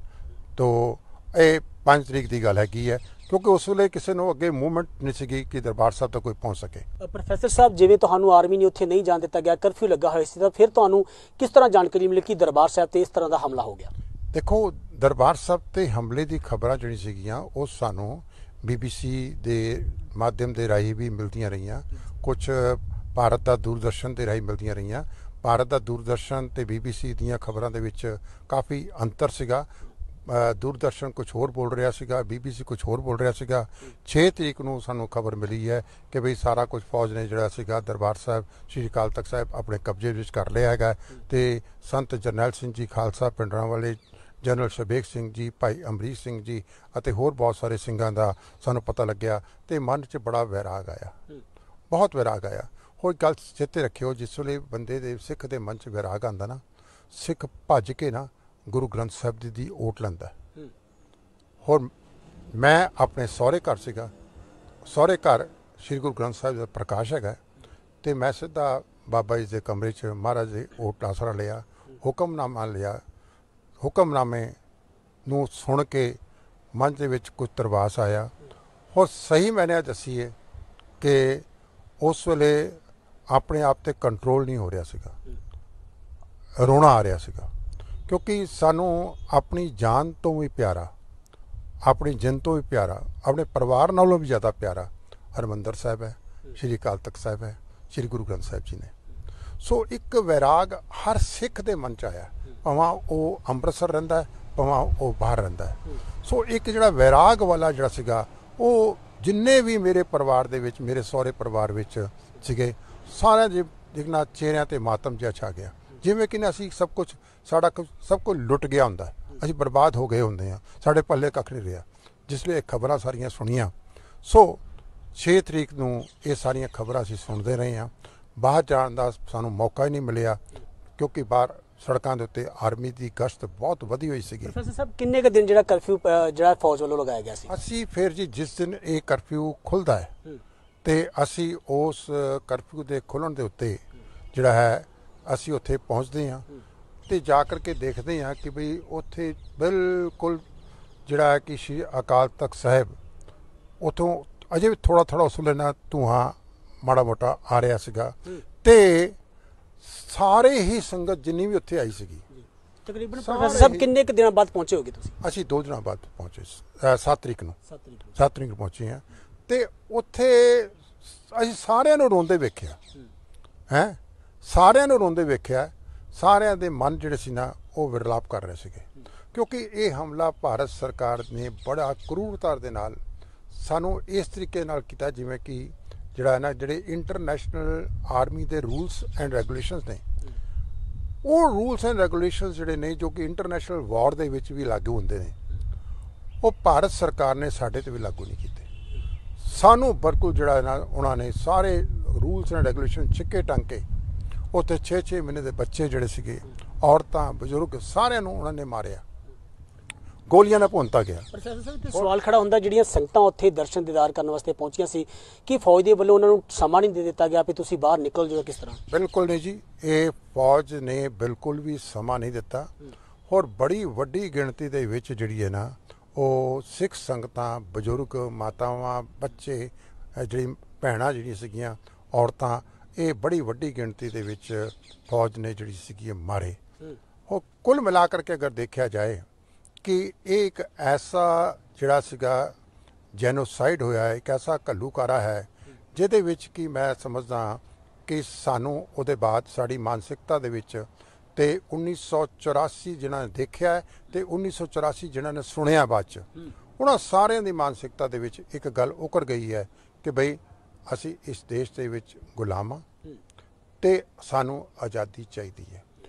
ਤੋਂ ਇਹ 5 ਤਰੀਕ ਦੀ ਗੱਲ ਹੈਗੀ ਹੈ ਕਿਉਂਕਿ ਉਸ ਵੇਲੇ ਕਿਸੇ ਨੂੰ ਅੱਗੇ ਮੂਵਮੈਂਟ ਨਹੀਂ ਸੀਗੀ ਕਿ ਦਰਬਾਰ ਸਾਹਿਬ ਤੱਕ ਕੋਈ ਪਹੁੰਚ ਸਕੇ। ਪ੍ਰੋਫੈਸਰ ਸਾਹਿਬ, ਜਿਵੇਂ ਤੁਹਾਨੂੰ ਆਰਮੀ ਨੇ ਉੱਥੇ ਨਹੀਂ ਜਾਣ ਦਿੱਤਾ ਗਿਆ, ਕਰਫਿਊ ਲੱਗਾ ਹੋਇਆ ਸੀ, ਤਾਂ ਫਿਰ ਤੁਹਾਨੂੰ ਕਿਸ ਤਰ੍ਹਾਂ ਜਾਣਕਾਰੀ ਮਿਲੀ ਕਿ ਦਰਬਾਰ ਸਾਹਿਬ ਤੇ ਇਸ ਤਰ੍ਹਾਂ ਦਾ ਹਮਲਾ ਹੋ ਗਿਆ? ਦੇਖੋ, ਦਰਬਾਰ ਸਾਹਿਬ ਤੇ ਹਮਲੇ ਦੀ ਖਬਰਾਂ ਜਿਹੜੀ ਸੀਗੀਆਂ ਉਹ ਸਾਨੂੰ BBC ਦੇ ਮਾਧਿਅਮ ਦੇ ਰਾਹੀਂ ਵੀ ਮਿਲਦੀਆਂ ਰਹੀਆਂ। ਕੁਝ ਭਾਰਤ ਦਾ ਦੂਰਦਰਸ਼ਨ ਦੇ ਰਾਹੀਂ ਮਿਲਦੀਆਂ ਰਹੀਆਂ। ਭਾਰਤ ਦਾ ਦੂਰਦਰਸ਼ਨ ਤੇ BBC ਦੀਆਂ ਖਬਰਾਂ ਦੇ ਵਿੱਚ ਕਾਫੀ ਅੰਤਰ ਸੀਗਾ। ਦੂਰਦਰਸ਼ਨ ਕੁਝ ਹੋਰ ਬੋਲ ਰਿਹਾ ਸੀਗਾ, BBC ਕੁਝ ਹੋਰ ਬੋਲ ਰਿਹਾ ਸੀਗਾ। 6 ਤਰੀਕ ਨੂੰ ਸਾਨੂੰ ਖਬਰ ਮਿਲੀ ਹੈ ਕਿ ਬਈ ਸਾਰਾ ਕੁਝ ਫੌਜ ਨੇ ਜਿਹੜਾ ਸੀਗਾ ਦਰਬਾਰ ਸਾਹਿਬ ਸ਼੍ਰੀ ਅਕਾਲ ਤਖਤ ਸਾਹਿਬ ਆਪਣੇ ਕਬਜ਼ੇ ਵਿੱਚ ਕਰ ਲਿਆ ਹੈਗਾ ਤੇ ਸੰਤ ਜਰਨੈਲ ਸਿੰਘ ਜੀ ਖਾਲਸਾ ਪਿੰਡਰਾਂਵਾਲੇ, ਜਨਰਲ ਸ਼ਬੇਗ ਸਿੰਘ ਜੀ, ਭਾਈ ਅਮਰੀਸ਼ ਸਿੰਘ ਜੀ ਅਤੇ ਹੋਰ ਬਹੁਤ ਸਾਰੇ ਸਿੰਘਾਂ ਦਾ ਸਾਨੂੰ ਪਤਾ ਲੱਗਿਆ ਤੇ ਮਨ 'ਚ ਬੜਾ ਵੈਰਾਗ ਆਇਆ, ਬਹੁਤ ਵੈਰਾਗ ਆਇਆ। ਹੋਰ ਗੱਲ ਚੇਤੇ ਰੱਖਿਓ, ਜਿਸ ਵੇਲੇ ਬੰਦੇ ਦੇ ਸਿੱਖ ਦੇ ਮਨ 'ਚ ਵੈਰਾਗ ਆਉਂਦਾ ਨਾ, ਸਿੱਖ ਭੱਜ ਕੇ ਨਾ ਗੁਰੂ ਗ੍ਰੰਥ ਸਾਹਿਬ ਜੀ ਦੀ ਓਟ ਲੈਂਦਾ। ਹੋਰ ਮੈਂ ਆਪਣੇ ਸਹੁਰੇ ਘਰ ਸੀਗਾ, ਸਹੁਰੇ ਘਰ ਸ਼੍ਰੀ ਗੁਰੂ ਗ੍ਰੰਥ ਸਾਹਿਬ ਦਾ ਪ੍ਰਕਾਸ਼ ਹੈਗਾ ਤੇ ਮੈਂ ਸਿੱਧਾ ਬਾਬਾ ਜੀ ਦੇ ਕਮਰੇ 'ਚ ਮਹਾਰਾਜ ਦੇ ਓਟ ਆਸਰਾ ਲਿਆ, ਹੁਕਮਨਾਮਾ ਲਿਆ। ਹੁਕਮਨਾਮੇ ਨੂੰ ਸੁਣ ਕੇ ਮਨ ਦੇ ਵਿੱਚ ਕੁਝ ਤਰਵਾਸ ਆਇਆ। ਹੋਰ ਸਹੀ ਮੈਨੇ ਦੱਸੀਏ ਕਿ ਉਸ ਵੇਲੇ ਆਪਣੇ ਆਪ ਤੇ ਕੰਟਰੋਲ ਨਹੀਂ ਹੋ ਰਿਹਾ ਸੀਗਾ, ਰੋਣਾ ਆ ਰਿਹਾ ਸੀਗਾ ਕਿਉਂਕਿ ਸਾਨੂੰ ਆਪਣੀ ਜਾਨ ਤੋਂ ਵੀ ਪਿਆਰਾ, ਆਪਣੀ ਜਿੰਨ ਤੋਂ ਵੀ ਪਿਆਰਾ, ਆਪਣੇ ਪਰਿਵਾਰ ਨਾਲੋਂ ਵੀ ਜ਼ਿਆਦਾ ਪਿਆਰਾ ਹਰਿਮੰਦਰ ਸਾਹਿਬ ਹੈ, ਸ਼੍ਰੀ ਅਕਾਲ ਤਖਤ ਸਾਹਿਬ ਹੈ, ਸ਼੍ਰੀ ਗੁਰੂ ਗ੍ਰੰਥ ਸਾਹਿਬ ਜੀ ਨੇ। ਸੋ ਇੱਕ ਵੈਰਾਗ ਹਰ ਸਿੱਖ ਦੇ ਮਨ 'ਚ ਆਇਆ, ਭਾਵੇਂ ਉਹ ਅੰਮ੍ਰਿਤਸਰ ਰਹਿੰਦਾ ਹੈ, ਭਾਵੇਂ ਉਹ ਬਾਹਰ ਰਹਿੰਦਾ ਹੈ। ਸੋ ਇੱਕ ਜਿਹੜਾ ਵੈਰਾਗ ਵਾਲਾ ਜਿਹੜਾ ਸੀਗਾ ਉਹ ਜਿੰਨੇ ਵੀ ਮੇਰੇ ਪਰਿਵਾਰ ਦੇ ਵਿੱਚ, ਮੇਰੇ ਸਹੁਰੇ ਪਰਿਵਾਰ ਵਿੱਚ ਸੀਗੇ, ਸਾਰਿਆਂ ਦੇ ਦੇਖਣਾ ਚਿਹਰਿਆਂ ਤੇ ਮਾਤਮ ਜਿਹਾ ਛਾ ਗਿਆ, ਜਿਵੇਂ ਕਿ ਅਸੀਂ ਸਭ ਕੁਝ ਸਭ ਕੁਝ ਲੁੱਟ ਗਿਆ ਹੁੰਦਾ, ਅਸੀਂ ਬਰਬਾਦ ਹੋ ਗਏ ਹੁੰਦੇ ਹਾਂ, ਸਾਡੇ ਪੱਲੇ ਕੱਖ ਨਹੀਂ ਰਿਹਾ। ਜਿਸ ਲਈ ਇਹ ਖਬਰਾਂ ਸਾਰੀਆਂ ਸੁਣੀਆਂ, ਸੋ 6 ਤਰੀਕ ਨੂੰ ਇਹ ਸਾਰੀਆਂ ਖਬਰਾਂ ਅਸੀਂ ਸੁਣਦੇ ਰਹੇ ਹਾਂ। ਬਾਹਰ ਜਾਣ ਦਾ ਸਾਨੂੰ ਮੌਕਾ ਹੀ ਨਹੀਂ ਮਿਲਿਆ ਕਿਉਂਕਿ ਬਾਹਰ ਸੜਕਾਂ ਦੇ ਉੱਤੇ ਆਰਮੀ ਦੀ ਗਸ਼ਤ ਬਹੁਤ ਵਧੀ ਹੋਈ ਸੀਗੀ। ਪ੍ਰੋਫੈਸਰ ਸਾਹਿਬ, ਕਿੰਨੇ ਕੁ ਦਿਨ ਜਿਹੜਾ ਕਰਫਿਊ ਜਿਹੜਾ ਫੌਜ ਵੱਲੋਂ ਲਗਾਇਆ ਗਿਆ ਸੀ? ਅਸੀਂ ਫਿਰ ਜੀ ਜਿਸ ਦਿਨ ਇਹ ਕਰਫਿਊ ਖੁੱਲ੍ਹਦਾ ਹੈ ਤੇ ਅਸੀਂ ਉਸ ਕਰਫਿਊ ਦੇ ਖੁੱਲ੍ਹਣ ਦੇ ਉੱਤੇ ਜਿਹੜਾ ਹੈ ਅਸੀਂ ਉੱਥੇ ਪਹੁੰਚਦੇ ਹਾਂ ਤੇ ਜਾ ਕਰਕੇ ਦੇਖਦੇ ਹਾਂ ਕਿ ਬਈ ਉੱਥੇ ਬਿਲਕੁਲ ਜਿਹੜਾ ਹੈ ਕਿ ਸ਼੍ਰੀ ਅਕਾਲ ਤਖਤ ਸਾਹਿਬ ਉੱਥੋਂ ਅਜੇ ਵੀ ਥੋੜਾ ਉਸ ਵੇਲੇ ਨਾ ਧੂੰਆਂ ਮਾੜਾ ਮੋਟਾ ਆ ਰਿਹਾ ਸੀਗਾ ਤੇ ਸਾਰੇ ਹੀ ਸੰਗਤ ਜਿੰਨੀ ਵੀ ਉੱਥੇ ਆਈ ਸੀਗੀ। ਤਕਰੀਬਨ ਪ੍ਰੋਫੈਸਰ ਸਾਹਿਬ ਕਿੰਨੇ ਕੁ ਦਿਨਾਂ ਬਾਅਦ ਪਹੁੰਚੇ ਹੋਗੇ ਤੁਸੀਂ? ਅਸੀਂ 2 ਦਿਨਾਂ ਬਾਅਦ ਪਹੁੰਚੇ, 7 ਤਰੀਕ ਨੂੰ ਪਹੁੰਚੇ ਹਾਂ ਤੇ ਉੱਥੇ ਅਸੀਂ ਸਾਰਿਆਂ ਨੂੰ ਰੋਂਦੇ ਵੇਖਿਆ ਹੈ, ਸਾਰਿਆਂ ਨੂੰ ਰੋਂਦੇ ਵੇਖਿਆ। ਸਾਰਿਆਂ ਦੇ ਮਨ ਜਿਹੜੇ ਸੀ ਨਾ ਉਹ ਵਿਰਲਾਪ ਕਰ ਰਹੇ ਸੀਗੇ ਕਿਉਂਕਿ ਇਹ ਹਮਲਾ ਭਾਰਤ ਸਰਕਾਰ ਨੇ ਬੜਾ ਕਰੂਰਤਾ ਦੇ ਨਾਲ ਸਾਨੂੰ ਇਸ ਤਰੀਕੇ ਨਾਲ ਕੀਤਾ ਜਿਵੇਂ ਕਿ ਜਿਹੜਾ ਹੈ ਨਾ, ਜਿਹੜੇ ਇੰਟਰਨੈਸ਼ਨਲ ਆਰਮੀ ਦੇ ਰੂਲਸ ਐਂਡ ਰੈਗੂਲੇਸ਼ਨਸ ਨੇ ਉਹ ਰੂਲਸ ਐਂਡ ਰੈਗੂਲੇਸ਼ਨਸ ਜਿਹੜੇ ਨੇ ਜੋ ਕਿ ਇੰਟਰਨੈਸ਼ਨਲ ਵਾਰ ਦੇ ਵਿੱਚ ਵੀ ਲਾਗੂ ਹੁੰਦੇ ਨੇ, ਉਹ ਭਾਰਤ ਸਰਕਾਰ ਨੇ ਸਾਡੇ ਤੇ ਵੀ ਲਾਗੂ ਨਹੀਂ ਕੀਤੇ। ਸਾਨੂੰ ਬਿਲਕੁਲ ਜਿਹੜਾ ਨਾ ਉਹਨਾਂ ਨੇ ਸਾਰੇ ਰੂਲਸ ਐਂਡ ਰੈਗੂਲੇਸ਼ਨ ਛਿੱਕੇ ਟੰਗ ਕੇ ਉੱਥੇ 6-6 ਮਹੀਨੇ ਦੇ ਬੱਚੇ ਜਿਹੜੇ ਸੀਗੇ, ਔਰਤਾਂ, ਬਜ਼ੁਰਗ, ਸਾਰਿਆਂ ਨੂੰ ਉਹਨਾਂ ਨੇ ਮਾਰਿਆ, ਗੋਲੀਆਂ ਨਾਲ ਭੁੰਨਤਾ ਗਿਆ। ਪ੍ਰੋਫੈਸਰ ਸਾਹਿਬ, ਤੇ ਸਵਾਲ ਖੜਾ ਹੁੰਦਾ, ਜਿਹੜੀਆਂ ਸੰਗਤਾਂ ਉੱਥੇ ਦਰਸ਼ਨ ਦੀਦਾਰ ਕਰਨ ਵਾਸਤੇ ਪਹੁੰਚੀਆਂ ਸੀ, ਕਿ ਫੌਜ ਦੇ ਵੱਲੋਂ ਉਹਨਾਂ ਨੂੰ ਸਮਾਂ ਨਹੀਂ ਦੇ ਦਿੱਤਾ ਗਿਆ ਵੀ ਤੁਸੀਂ ਬਾਹਰ ਨਿਕਲ ਜਾਓ? ਕਿਸ ਤਰ੍ਹਾਂ? ਬਿਲਕੁਲ ਨਹੀਂ ਜੀ, ਇਹ ਫੌਜ ਨੇ ਬਿਲਕੁਲ ਵੀ ਸਮਾਂ ਨਹੀਂ ਦਿੱਤਾ। ਔਰ ਬੜੀ ਵੱਡੀ ਗਿਣਤੀ ਦੇ ਵਿੱਚ ਜਿਹੜੀ ਹੈ ਨਾ, ਉਹ ਸਿੱਖ ਸੰਗਤਾਂ, ਬਜ਼ੁਰਗ, ਮਾਤਾਵਾਂ, ਬੱਚੇ, ਜਿਹੜੀ ਭੈਣਾਂ ਜਿਹੜੀਆਂ ਸੀਗੀਆਂ, ਔਰਤਾਂ, ਇਹ ਬੜੀ ਵੱਡੀ ਗਿਣਤੀ ਦੇ ਵਿੱਚ ਫੌਜ ਨੇ ਜਿਹੜੀ ਸੀਗੀ ਮਾਰੇ। ਉਹ ਕੁੱਲ ਮਿਲਾ ਕਰਕੇ ਅਗਰ ਦੇਖਿਆ ਜਾਏ ਕਿ ਇਹ ਇੱਕ ਐਸਾ ਜਿਹੜਾ ਸੀਗਾ ਜੈਨੋਸਾਈਡ ਹੋਇਆ ਹੈ, ਇੱਕ ਐਸਾ ਘੱਲੂਕਾਰਾ ਹੈ ਜਿਹਦੇ ਵਿੱਚ ਕਿ ਮੈਂ ਸਮਝਦਾ ਕਿ ਸਾਨੂੰ ਉਹਦੇ ਬਾਅਦ ਸਾਡੀ ਮਾਨਸਿਕਤਾ ਦੇ ਵਿੱਚ ਤੇ 1984 ਜਿਨ੍ਹਾਂ ਨੇ ਦੇਖਿਆ ਤੇ 1984 ਜਿਨ੍ਹਾਂ ਨੇ ਸੁਣਿਆ ਬਾਅਦ 'ਚ, ਉਹਨਾਂ ਸਾਰਿਆਂ ਦੀ ਮਾਨਸਿਕਤਾ ਦੇ ਵਿੱਚ ਇੱਕ ਗੱਲ ਉਕਰ ਗਈ ਹੈ ਕਿ ਬਈ ਅਸੀਂ ਇਸ ਦੇਸ਼ ਦੇ ਵਿੱਚ ਗੁਲਾਮ ਹਾਂ ਤੇ ਸਾਨੂੰ ਆਜ਼ਾਦੀ ਚਾਹੀਦੀ ਹੈ।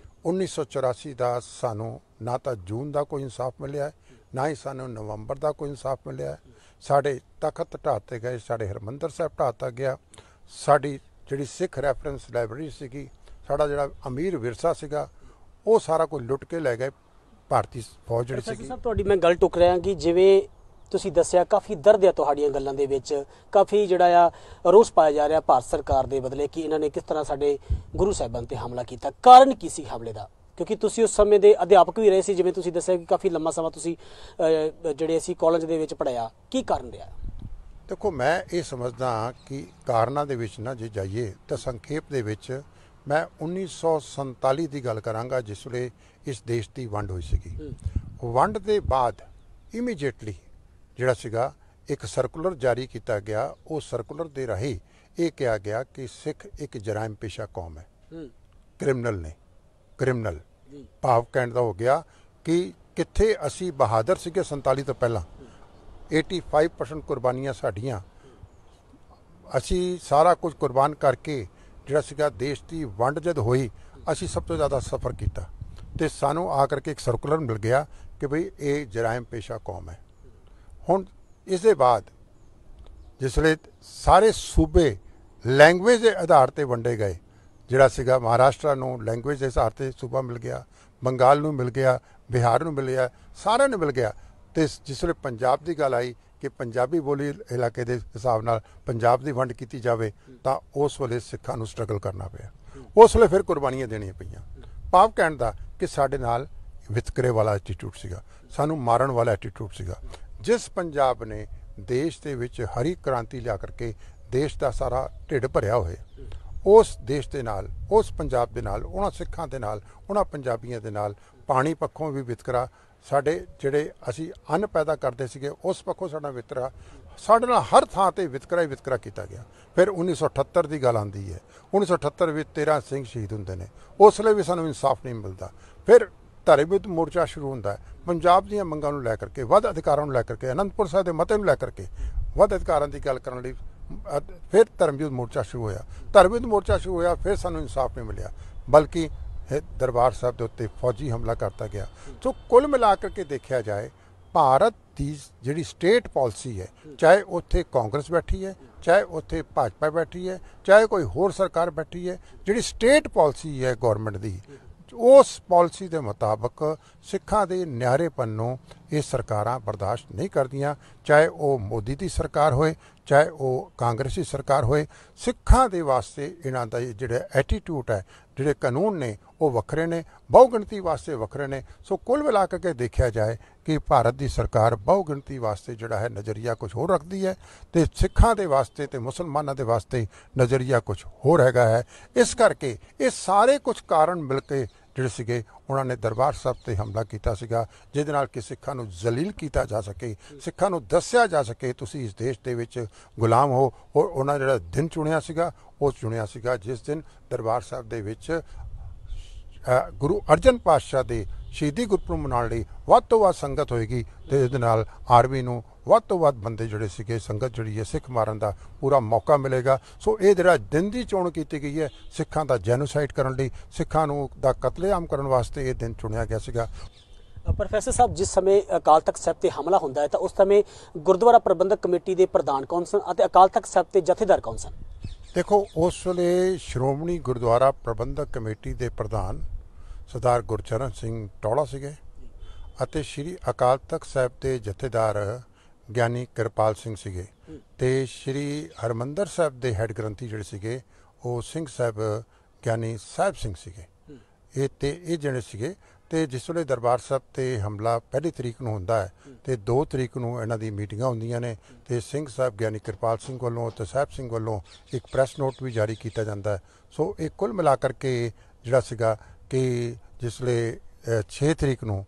1984 ਦਾ ਸਾਨੂੰ ਨਾ ਤਾਂ ਜੂਨ ਦਾ ਕੋਈ ਇਨਸਾਫ ਮਿਲਿਆ, ਨਾ ਹੀ ਸਾਨੂੰ ਨਵੰਬਰ ਦਾ ਕੋਈ ਇਨਸਾਫ ਮਿਲਿਆ। ਸਾਡੇ ਤਖਤ ਢਾਤੇ ਗਏ, ਸਾਡੇ ਹਰਿਮੰਦਰ ਸਾਹਿਬ ਢਾਤਾ ਗਿਆ, ਸਾਡੀ ਜਿਹੜੀ ਸਿੱਖ ਰੈਫਰੈਂਸ ਲਾਇਬ੍ਰੇਰੀ ਸੀਗੀ, ਸਾਡਾ ਜਿਹੜਾ ਅਮੀਰ ਵਿਰਸਾ ਸੀਗਾ, ਉਹ ਸਾਰਾ ਕੁਝ ਲੁੱਟ ਕੇ ਲੈ ਗਏ ਭਾਰਤੀ ਫੌਜ ਜਿਹੜੀ ਸੀਗੀ। ਸਾਹਿਬ, ਤੁਹਾਡੀ ਮੈਂ ਗੱਲ ਟੁੱਕ ਰਿਹਾ ਕਿ ਜਿਵੇਂ ਤੁਸੀਂ ਦੱਸਿਆ, ਕਾਫੀ ਦਰਦ ਆ ਤੁਹਾਡੀਆਂ ਗੱਲਾਂ ਦੇ ਵਿੱਚ, ਕਾਫੀ ਜਿਹੜਾ ਆ ਰੋਸ ਪਾਇਆ ਜਾ ਰਿਹਾ ਭਾਰਤ ਸਰਕਾਰ ਦੇ ਬਦਲੇ ਕਿ ਇਹਨਾਂ ਨੇ ਕਿਸ ਤਰ੍ਹਾਂ ਸਾਡੇ ਗੁਰੂ ਸਾਹਿਬਾਨ ਤੇ ਹਮਲਾ ਕੀਤਾ। ਕਾਰਨ ਕੀ ਸੀ ਹਮਲੇ ਦਾ? ਕਿਉਂਕਿ ਤੁਸੀਂ ਉਸ ਸਮੇਂ ਦੇ ਅਧਿਆਪਕ ਵੀ ਰਹੇ ਸੀ, ਜਿਵੇਂ ਤੁਸੀਂ ਦੱਸਿਆ ਕਿ ਕਾਫੀ ਲੰਮਾ ਸਮਾਂ ਤੁਸੀਂ ਜਿਹੜੇ ਅਸੀਂ ਕਾਲਜ ਦੇ ਵਿੱਚ ਪੜ੍ਹਾਇਆ। ਕੀ ਕਾਰਨ ਰਿਹਾ? ਦੇਖੋ, ਮੈਂ ਇਹ ਸਮਝਦਾ ਕਿ ਕਾਰਨਾਂ ਦੇ ਵਿੱਚ ਨਾ ਜੇ ਜਾਈਏ ਤਾਂ ਸੰਖੇਪ ਦੇ ਵਿੱਚ ਮੈਂ 1947 ਦੀ ਗੱਲ ਕਰਾਂਗਾ, ਜਿਸ ਵੇਲੇ ਇਸ ਦੇਸ਼ ਦੀ ਵੰਡ ਹੋਈ ਸੀਗੀ। ਵੰਡ ਦੇ ਬਾਅਦ ਇਮੀਡੀਏਟਲੀ ਜਿਹੜਾ ਸੀਗਾ ਇੱਕ ਸਰਕੂਲਰ ਜਾਰੀ ਕੀਤਾ ਗਿਆ। ਉਹ ਸਰਕੂਲਰ ਦੇ ਰਾਹੀਂ ਇਹ ਕਿਹਾ ਗਿਆ ਕਿ ਸਿੱਖ ਇੱਕ ਜਰਾਇਮ ਪੇਸ਼ਾ ਕੌਮ ਹੈ, ਕ੍ਰਿਮੀਨਲ ਨੇ। ਕ੍ਰਿਮੀਨਲ ਭਾਵ ਕਹਿਣ ਦਾ ਹੋ ਗਿਆ ਕਿ ਕਿੱਥੇ ਅਸੀਂ ਬਹਾਦਰ ਸੀਗੇ 47 ਤੋਂ ਪਹਿਲਾਂ, 85% ਕੁਰਬਾਨੀਆਂ ਸਾਡੀਆਂ, ਅਸੀਂ ਸਾਰਾ ਕੁਝ ਕੁਰਬਾਨ ਕਰਕੇ ਜਿਹੜਾ ਸੀਗਾ ਦੇਸ਼ ਦੀ ਵੰਡ ਜਦ ਹੋਈ, ਅਸੀਂ ਸਭ ਤੋਂ ਜ਼ਿਆਦਾ ਸਫ਼ਰ ਕੀਤਾ ਤੇ ਸਾਨੂੰ ਆ ਕਰਕੇ ਇੱਕ ਸਰਕੂਲਰ ਮਿਲ ਗਿਆ ਕਿ ਬਈ ਇਹ ਜਰਾਇਮ ਪੇਸ਼ਾ ਕੌਮ ਹੈ। ਹੁਣ ਇਸ ਦੇ ਬਾਅਦ ਜਿਸ ਵੇਲੇ ਸਾਰੇ ਸੂਬੇ ਲੈਂਗੁਏਜ ਦੇ ਆਧਾਰ ਤੇ ਵੰਡੇ ਗਏ, ਜਿਹੜਾ ਸੀਗਾ ਮਹਾਰਾਸ਼ਟਰ ਨੂੰ ਲੈਂਗੁਏਜ ਦੇ ਆਧਾਰ ਤੇ ਸੂਬਾ ਮਿਲ ਗਿਆ, ਬੰਗਾਲ ਨੂੰ ਮਿਲ ਗਿਆ, ਬਿਹਾਰ ਨੂੰ ਮਿਲ ਗਿਆ, ਸਾਰਿਆਂ ਨੂੰ ਮਿਲ ਗਿਆ। ਤੇ ਜਿਸ ਵੇਲੇ ਪੰਜਾਬ ਦੀ ਗੱਲ ਆਈ ਕਿ ਪੰਜਾਬੀ ਬੋਲੀ ਇਲਾਕੇ ਦੇ ਹਿਸਾਬ ਨਾਲ ਪੰਜਾਬ ਦੀ ਵੰਡ ਕੀਤੀ ਜਾਵੇ, ਤਾਂ ਉਸ ਵੇਲੇ ਸਿੱਖਾਂ ਨੂੰ ਸਟਰਗਲ ਕਰਨਾ ਪਿਆ। ਉਸ ਵੇਲੇ ਫਿਰ ਕੁਰਬਾਨੀਆਂ ਦੇਣੀਆਂ ਪਈਆਂ। ਭਾਵ ਕਹਿਣ ਦਾ ਕਿ ਸਾਡੇ ਨਾਲ ਵਿਤਕਰੇ ਵਾਲਾ ਐਟੀਟਿਊਡ ਸੀਗਾ, ਸਾਨੂੰ ਮਾਰਨ ਵਾਲਾ ਐਟੀਟਿਊਡ ਸੀਗਾ। ਜਿਸ ਪੰਜਾਬ ਨੇ ਦੇਸ਼ ਦੇ ਵਿੱਚ ਹਰੀ ਕ੍ਰਾਂਤੀ ਲਿਆ ਕਰਕੇ ਦੇਸ਼ ਦਾ ਸਾਰਾ ਢਿੱਡ ਭਰਿਆ ਹੋਏ, ਉਸ ਦੇਸ਼ ਦੇ ਨਾਲ, ਉਸ ਪੰਜਾਬ ਦੇ ਨਾਲ, ਉਹਨਾਂ ਸਿੱਖਾਂ ਦੇ ਨਾਲ, ਉਹਨਾਂ ਪੰਜਾਬੀਆਂ ਦੇ ਨਾਲ ਪਾਣੀ ਪੱਖੋਂ ਵੀ ਵਿਤਕਰਾ, ਸਾਡੇ ਜਿਹੜੇ ਅਸੀਂ ਅੰਨ ਪੈਦਾ ਕਰਦੇ ਸੀਗੇ ਉਸ ਪੱਖੋਂ ਸਾਡਾ ਵਿਤਕਰਾ, ਸਾਡੇ ਨਾਲ ਹਰ ਥਾਂ ਤੇ ਵਿਤਕਰਾ ਹੀ ਵਿਤਕਰਾ ਕੀਤਾ ਗਿਆ। ਫਿਰ 1978 ਦੀ ਗੱਲ ਆਉਂਦੀ ਹੈ, 1978 ਵਿੱਚ 13 ਸਿੰਘ ਸ਼ਹੀਦ ਹੁੰਦੇ ਨੇ, ਉਸ ਵੇਲੇ ਵੀ ਸਾਨੂੰ ਇਨਸਾਫ ਨਹੀਂ ਮਿਲਦਾ। ਫਿਰ ਧਰਮਯੁੱਧ ਮੋਰਚਾ ਸ਼ੁਰੂ ਹੁੰਦਾ ਹੈ, ਪੰਜਾਬ ਦੀਆਂ ਮੰਗਾਂ ਨੂੰ ਲੈ ਕਰਕੇ, ਵੱਧ ਅਧਿਕਾਰਾਂ ਨੂੰ ਲੈ ਕਰਕੇ, ਅਨੰਦਪੁਰ ਸਾਹਿਬ ਦੇ ਮਤੇ ਨੂੰ ਲੈ ਕਰਕੇ ਵੱਧ ਅਧਿਕਾਰਾਂ ਦੀ ਗੱਲ ਕਰਨ ਲਈ ਫਿਰ ਧਰਮਯੁੱਧ ਮੋਰਚਾ ਸ਼ੁਰੂ ਹੋਇਆ। ਧਰਮਯੁੱਧ ਮੋਰਚਾ ਸ਼ੁਰੂ ਹੋਇਆ, ਫਿਰ ਸਾਨੂੰ ਇਨਸਾਫ ਨਹੀਂ ਮਿਲਿਆ, ਬਲਕਿ ਦਰਬਾਰ ਸਾਹਿਬ ਦੇ ਉੱਤੇ ਫੌਜੀ ਹਮਲਾ ਕਰਤਾ ਗਿਆ। ਸੋ ਕੁੱਲ ਮਿਲਾ ਕਰਕੇ ਦੇਖਿਆ ਜਾਏ, ਭਾਰਤ ਦੀ ਜਿਹੜੀ ਸਟੇਟ ਪਾਲਿਸੀ ਹੈ, ਚਾਹੇ ਉੱਥੇ ਕਾਂਗਰਸ ਬੈਠੀ ਹੈ, ਚਾਹੇ ਉੱਥੇ ਭਾਜਪਾ ਬੈਠੀ ਹੈ, ਚਾਹੇ ਕੋਈ ਹੋਰ ਸਰਕਾਰ ਬੈਠੀ ਹੈ, ਜਿਹੜੀ ਸਟੇਟ ਪਾਲਿਸੀ ਹੈ ਗੌਰਮੈਂਟ ਦੀ, ਉਸ ਪਾਲਿਸੀ ਦੇ ਮੁਤਾਬਕ ਸਿੱਖਾਂ ਦੇ ਨਿਆਰੇਪਨ ਨੂੰ ਇਹ ਸਰਕਾਰਾਂ ਬਰਦਾਸ਼ਤ ਨਹੀਂ ਕਰਦੀਆਂ, ਚਾਹੇ ਉਹ ਮੋਦੀ ਦੀ ਸਰਕਾਰ ਹੋਏ, ਚਾਹੇ ਉਹ ਕਾਂਗਰਸੀ ਸਰਕਾਰ ਹੋਏ। ਸਿੱਖਾਂ ਦੇ ਵਾਸਤੇ ਇਹਨਾਂ ਦਾ ਜਿਹੜਾ ਐਟੀਟਿਊਡ ਹੈ, ਜਿਹੜੇ ਕਾਨੂੰਨ ਨੇ ਉਹ ਵੱਖਰੇ ਨੇ, ਬਹੁਗਿਣਤੀ ਵਾਸਤੇ ਵੱਖਰੇ ਨੇ। ਸੋ ਕੁੱਲ ਮਿਲਾ ਕੇ ਦੇਖਿਆ ਜਾਏ ਕਿ ਭਾਰਤ ਦੀ ਸਰਕਾਰ ਬਹੁਗਿਣਤੀ ਵਾਸਤੇ ਜਿਹੜਾ ਹੈ ਨਜ਼ਰੀਆ ਕੁਝ ਹੋਰ ਰੱਖਦੀ ਹੈ ਤੇ ਸਿੱਖਾਂ ਦੇ ਵਾਸਤੇ ਤੇ ਮੁਸਲਮਾਨਾਂ ਦੇ ਵਾਸਤੇ ਨਜ਼ਰੀਆ ਕੁਝ ਹੋਰ ਹੈਗਾ ਹੈ। ਇਸ ਕਰਕੇ ਇਹ ਸਾਰੇ ਕੁਝ ਕਾਰਨ ਮਿਲ ਕੇ ਜਿਹੜੇ ਸੀਗੇ ਉਹਨਾਂ ਨੇ ਦਰਬਾਰ ਸਾਹਿਬ ਤੇ ਹਮਲਾ ਕੀਤਾ ਸੀਗਾ, ਜਿਹਦੇ ਨਾਲ ਕਿ ਸਿੱਖਾਂ ਨੂੰ ਜ਼ਲੀਲ ਕੀਤਾ ਜਾ ਸਕੇ, ਸਿੱਖਾਂ ਨੂੰ ਦੱਸਿਆ ਜਾ ਸਕੇ ਤੁਸੀਂ ਇਸ ਦੇਸ਼ ਦੇ ਵਿੱਚ ਗੁਲਾਮ ਹੋ। ਔਰ ਉਹਨਾਂ ਜਿਹੜਾ ਦਿਨ ਚੁਣਿਆ ਸੀਗਾ, ਉਹ ਚੁਣਿਆ ਸੀਗਾ ਜਿਸ ਦਿਨ ਦਰਬਾਰ ਸਾਹਿਬ ਦੇ ਵਿੱਚ ਗੁਰੂ ਅਰਜਨ ਪਾਤਸ਼ਾਹ ਦੇ ਸ਼ਹੀਦੀ ਗੁਰਪੁਰਬ ਮਨਾਉਣ ਲਈ ਵੱਧ ਤੋਂ ਵੱਧ ਸੰਗਤ ਹੋਏਗੀ ਤੇ ਇਹਦੇ ਨਾਲ ਆਰਮੀ ਨੂੰ ਵੱਧ ਤੋਂ ਵੱਧ ਬੰਦੇ ਜਿਹੜੇ ਸੀਗੇ ਸੰਗਤ ਜਿਹੜੀ ਹੈ ਸਿੱਖ ਮਾਰਨ ਦਾ ਪੂਰਾ ਮੌਕਾ ਮਿਲੇਗਾ। ਸੋ ਇਹ ਜਿਹੜਾ ਦਿਨ ਦੀ ਚੋਣ ਕੀਤੀ ਗਈ ਹੈ ਸਿੱਖਾਂ ਦਾ ਜੈਨੋਸਾਈਡ ਕਰਨ ਲਈ, ਸਿੱਖਾਂ ਨੂੰ ਦਾ ਕਤਲੇਆਮ ਕਰਨ ਵਾਸਤੇ ਇਹ ਦਿਨ ਚੁਣਿਆ ਗਿਆ ਸੀਗਾ। ਪ੍ਰੋਫੈਸਰ ਸਾਹਿਬ, ਜਿਸ ਸਮੇਂ ਅਕਾਲ ਤਖਤ ਸਾਹਿਬ ਤੇ ਹਮਲਾ ਹੁੰਦਾ ਹੈ ਤਾਂ ਉਸ ਸਮੇਂ ਗੁਰਦੁਆਰਾ ਪ੍ਰਬੰਧਕ ਕਮੇਟੀ ਦੇ ਪ੍ਰਧਾਨ ਕੌਣ ਸਨ ਅਤੇ ਅਕਾਲ ਤਖਤ ਸਾਹਿਬ ਤੇ ਜਥੇਦਾਰ ਕੌਣ ਸਨ? ਦੇਖੋ, ਉਸ ਵੇਲੇ ਸ਼੍ਰੋਮਣੀ ਗੁਰਦੁਆਰਾ ਪ੍ਰਬੰਧਕ ਕਮੇਟੀ ਦੇ ਪ੍ਰਧਾਨ ਸਰਦਾਰ ਗੁਰਚਰਨ ਸਿੰਘ ਟੌੜਾ ਸੀਗੇ ਅਤੇ ਸ਼੍ਰੀ ਅਕਾਲ ਤਖਤ ਸਾਹਿਬ ਦੇ ਜਥੇਦਾਰ ਗਿਆਨੀ ਕਿਰਪਾਲ ਸਿੰਘ ਸੀਗੇ ਤੇ ਸ਼੍ਰੀ ਹਰਮੰਦਰ ਸਾਹਿਬ ਦੇ ਹੈੱਡ ਗ੍ਰੰਥੀ ਜਿਹੜੇ ਸੀਗੇ ਉਹ ਸਿੰਘ ਸਾਹਿਬ ਗਿਆਨੀ ਸਾਹਿਬ ਸਿੰਘ ਸੀਗੇ। ਇਹ ਜਿਹੜੇ ਸੀਗੇ ਤੇ ਜਿਸ ਵੇਲੇ ਦਰਬਾਰ ਸਾਹਿਬ ਤੇ ਹਮਲਾ 1 ਤਰੀਕ ਨੂੰ ਹੁੰਦਾ ਹੈ ਤੇ 2 ਤਰੀਕ ਨੂੰ ਇਹਨਾਂ ਦੀ ਮੀਟਿੰਗਾਂ ਹੁੰਦੀਆਂ ਨੇ ਤੇ ਸਿੰਘ ਸਾਹਿਬ ਗਿਆਨੀ ਕਿਰਪਾਲ ਸਿੰਘ ਵੱਲੋਂ ਤੇ ਸਾਹਿਬ ਸਿੰਘ ਵੱਲੋਂ ਇੱਕ ਪ੍ਰੈਸ ਨੋਟ ਵੀ ਜਾਰੀ ਕੀਤਾ ਜਾਂਦਾ ਹੈ। ਸੋ ਇਹ ਕੁੱਲ ਮਿਲਾ ਕਰਕੇ ਜਿਹੜਾ ਸੀਗਾ ਕਿ ਜਿਸ ਵੇਲੇ 6 ਤਰੀਕ ਨੂੰ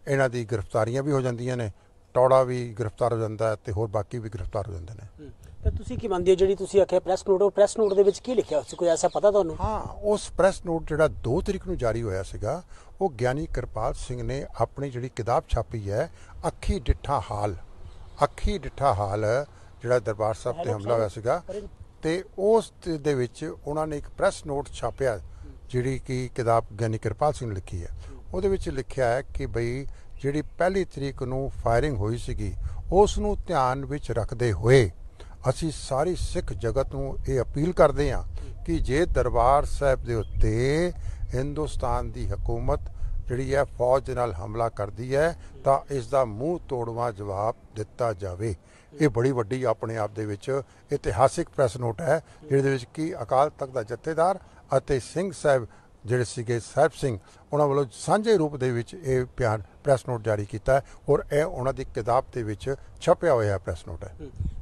ਇਹਨਾਂ ਦੀ ਗ੍ਰਿਫਤਾਰੀਆਂ ਵੀ ਹੋ ਜਾਂਦੀਆਂ ਨੇ, ਟੌੜਾ ਵੀ ਗ੍ਰਿਫਤਾਰ ਹੋ ਜਾਂਦਾ ਹੈ ਤੇ ਹੋਰ ਬਾਕੀ ਵੀ ਗ੍ਰਿਫਤਾਰ ਹੋ ਜਾਂਦੇ ਨੇ। ਤਾਂ ਤੁਸੀਂ ਕੀ ਮੰਨਦੇ ਹੋ ਜਿਹੜੀ ਤੁਸੀਂ ਆਖਿਆ ਪ੍ਰੈਸ ਨੋਟ, ਉਹ ਪ੍ਰੈਸ ਨੋਟ ਦੇ ਵਿੱਚ ਕੀ ਲਿਖਿਆ ਸੀ, ਕੋਈ ਐਸਾ ਪਤਾ ਤੁਹਾਨੂੰ? ਹਾਂ, ਉਸ ਪ੍ਰੈਸ ਨੋਟ ਜਿਹੜਾ 2 ਤਰੀਕ ਨੂੰ ਜਾਰੀ ਹੋਇਆ ਸੀਗਾ ਉਹ ਗਿਆਨੀ ਕਿਰਪਾਲ ਸਿੰਘ ਨੇ ਆਪਣੀ ਜਿਹੜੀ ਕਿਤਾਬ ਛਾਪੀ ਹੈ ਅੱਖੀ ਡਿੱਠਾ ਹਾਲ ਜਿਹੜਾ ਦਰਬਾਰ ਸਾਹਿਬ ਤੇ ਹਮਲਾ ਹੋਇਆ ਸੀਗਾ ਤੇ ਉਸ ਦੇ ਵਿੱਚ ਉਹਨਾਂ ਨੇ ਇੱਕ ਪ੍ਰੈਸ ਨੋਟ ਛਾਪਿਆ ਜਿਹੜੀ ਕਿ ਕਿਤਾਬ ਗਿਆਨੀ ਕਿਰਪਾਲ ਸਿੰਘ ਨੇ ਲਿਖੀ ਹੈ। ਉਹਦੇ ਵਿੱਚ ਲਿਖਿਆ ਹੈ ਕਿ ਬਈ ਜਿਹੜੀ 1 ਤਰੀਕ ਨੂੰ ਫਾਇਰਿੰਗ ਹੋਈ ਸੀਗੀ ਉਸ ਨੂੰ ਧਿਆਨ ਵਿੱਚ ਰੱਖਦੇ ਹੋਏ ਅਸੀਂ ਸਾਰੀ ਸਿੱਖ ਜਗਤ ਨੂੰ ਇਹ ਅਪੀਲ ਕਰਦੇ ਹਾਂ ਕਿ ਜੇ ਦਰਬਾਰ ਸਾਹਿਬ ਦੇ ਉੱਤੇ ਹਿੰਦੁਸਤਾਨ ਦੀ ਹਕੂਮਤ ਜਿਹੜੀ ਹੈ ਫੌਜ ਦੇ ਨਾਲ ਹਮਲਾ ਕਰਦੀ ਹੈ ਤਾਂ ਇਸ ਦਾ ਮੂੰਹ ਤੋੜਵਾਂ ਜਵਾਬ ਦਿੱਤਾ ਜਾਵੇ। ਇਹ ਬੜੀ ਵੱਡੀ ਆਪਣੇ ਆਪ ਦੇ ਵਿੱਚ ਇਤਿਹਾਸਿਕ ਪ੍ਰੈਸ ਨੋਟ ਹੈ ਜਿਹਦੇ ਵਿੱਚ ਕਿ ਅਕਾਲ ਤਖਤ ਦਾ ਜਥੇਦਾਰ ਅਤੇ ਸਿੰਘ ਸਾਹਿਬ ਜਿਹੜੇ ਸੀਗੇ ਸਾਹਿਬ ਸਿੰਘ ਉਹਨਾਂ ਵੱਲੋਂ ਸਾਂਝੇ ਰੂਪ ਦੇ ਵਿੱਚ ਇਹ ਬਿਆਨ ਪ੍ਰੈਸ ਨੋਟ ਜਾਰੀ ਕੀਤਾ ਹੈ ਔਰ ਇਹ ਉਹਨਾਂ ਦੀ ਕਿਤਾਬ ਦੇ ਵਿੱਚ ਛਪਿਆ ਹੋਇਆ ਪ੍ਰੈਸ ਨੋਟ ਹੈ।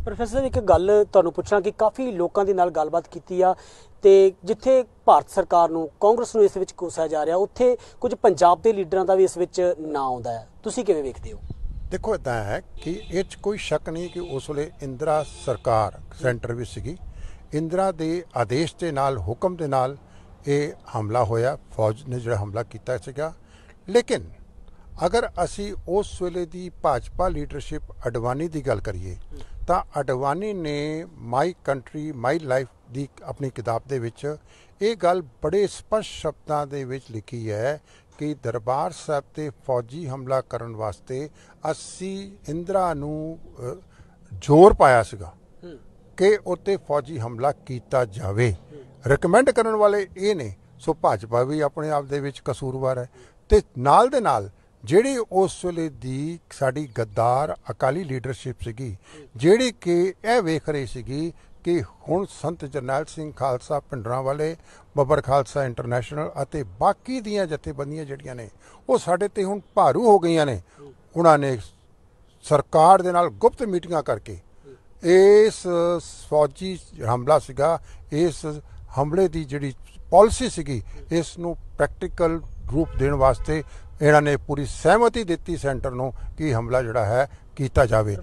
ਪ੍ਰੋਫੈਸਰ, ਇੱਕ ਗੱਲ ਤੁਹਾਨੂੰ ਪੁੱਛਣਾ ਕਿ ਕਾਫੀ ਲੋਕਾਂ ਦੇ ਨਾਲ ਗੱਲਬਾਤ ਕੀਤੀ ਆ ਤੇ ਜਿੱਥੇ ਭਾਰਤ ਸਰਕਾਰ ਨੂੰ, ਕਾਂਗਰਸ ਨੂੰ ਇਸ ਵਿੱਚ ਕੋਸਿਆ ਜਾ ਰਿਹਾ, ਉੱਥੇ ਕੁਝ ਪੰਜਾਬ ਦੇ ਲੀਡਰਾਂ ਦਾ ਵੀ ਇਸ ਵਿੱਚ ਨਾਂ ਆਉਂਦਾ ਹੈ, ਤੁਸੀਂ ਕਿਵੇਂ ਵੇਖਦੇ ਹੋ? ਦੇਖੋ, ਇੱਦਾਂ ਹੈ ਕਿ ਇਹ 'ਚ ਕੋਈ ਸ਼ੱਕ ਨਹੀਂ ਕਿ ਉਸ ਵੇਲੇ ਇੰਦਰਾ ਸਰਕਾਰ ਸੈਂਟਰ ਵਿੱਚ ਸੀਗੀ। ਇੰਦਰਾ ਦੇ ਆਦੇਸ਼ ਦੇ ਨਾਲ, ਹੁਕਮ ਦੇ ਨਾਲ ਇਹ ਹਮਲਾ ਹੋਇਆ, ਫੌਜ ਨੇ ਜਿਹੜਾ ਹਮਲਾ ਕੀਤਾ ਸੀਗਾ। ਲੇਕਿਨ ਅਗਰ ਅਸੀਂ ਉਸ ਵੇਲੇ ਦੀ ਭਾਜਪਾ ਲੀਡਰਸ਼ਿਪ ਅਡਵਾਨੀ ਦੀ ਗੱਲ ਕਰੀਏ ਤਾਂ ਅਡਵਾਨੀ ਨੇ ਮਾਈ ਕੰਟਰੀ ਮਾਈ ਲਾਈਫ ਦੀ ਆਪਣੀ ਕਿਤਾਬ ਦੇ ਵਿੱਚ ਇਹ ਗੱਲ ਬੜੇ ਸਪਸ਼ਟ ਸ਼ਬਦਾਂ ਦੇ ਵਿੱਚ ਲਿਖੀ ਹੈ ਕਿ ਦਰਬਾਰ ਸਾਹਿਬ ਤੇ ਫੌਜੀ ਹਮਲਾ ਕਰਨ ਵਾਸਤੇ ਅਸੀਂ ਇੰਦਰਾ ਨੂੰ ਜ਼ੋਰ ਪਾਇਆ ਸੀਗਾ ਕਿ ਉੱਤੇ ਫੌਜੀ ਹਮਲਾ ਕੀਤਾ ਜਾਵੇ। ਰਿਕਮੈਂਡ ਕਰਨ ਵਾਲੇ ਇਹ ਨੇ। ਸੋ ਭਾਜਪਾ ਵੀ ਆਪਣੇ ਆਪ ਦੇ ਵਿੱਚ ਕਸੂਰਵਾਰ ਹੈ ਤੇ ਨਾਲ ਦੇ ਨਾਲ ਜਿਹੜੀ ਉਸ ਵੇਲੇ ਦੀ ਸਾਡੀ ਗੱਦਾਰ ਅਕਾਲੀ ਲੀਡਰਸ਼ਿਪ ਸੀਗੀ ਜਿਹੜੀ ਕਿ ਇਹ ਵੇਖ ਰਹੀ ਸੀਗੀ ਕਿ ਹੁਣ ਸੰਤ ਜਰਨੈਲ ਸਿੰਘ ਖਾਲਸਾ ਭਿੰਡਰਾਂ ਵਾਲੇ, ਬੱਬਰ ਖਾਲਸਾ ਇੰਟਰਨੈਸ਼ਨਲ ਅਤੇ ਬਾਕੀ ਦੀਆਂ ਜਥੇਬੰਦੀਆਂ ਜਿਹੜੀਆਂ ਨੇ ਉਹ ਸਾਡੇ ਤੇ ਹੁਣ ਭਾਰੂ ਹੋ ਗਈਆਂ ਨੇ। ਉਹਨਾਂ ਨੇ ਸਰਕਾਰ ਦੇ ਨਾਲ ਗੁਪਤ ਮੀਟਿੰਗਾਂ ਕਰਕੇ ਇਸ ਫੌਜੀ ਹਮਲਾ ਸੀਗਾ, ਇਸ ਹਮਲੇ ਦੀ ਜਿਹੜੀ ਪਾਲਿਸੀ ਸੀਗੀ ਇਸ ਨੂੰ ਪ੍ਰੈਕਟੀਕਲ ਰੂਪ ਦੇਣ ਵਾਸਤੇ ਇਹਨਾਂ ਨੇ ਪੂਰੀ ਸਹਿਮਤੀ ਦਿੱਤੀ ਸੈਂਟਰ ਨੂੰ ਕਿ ਹਮਲਾ ਜਿਹੜਾ ਹੈ ਕੀਤਾ ਜਾਵੇ।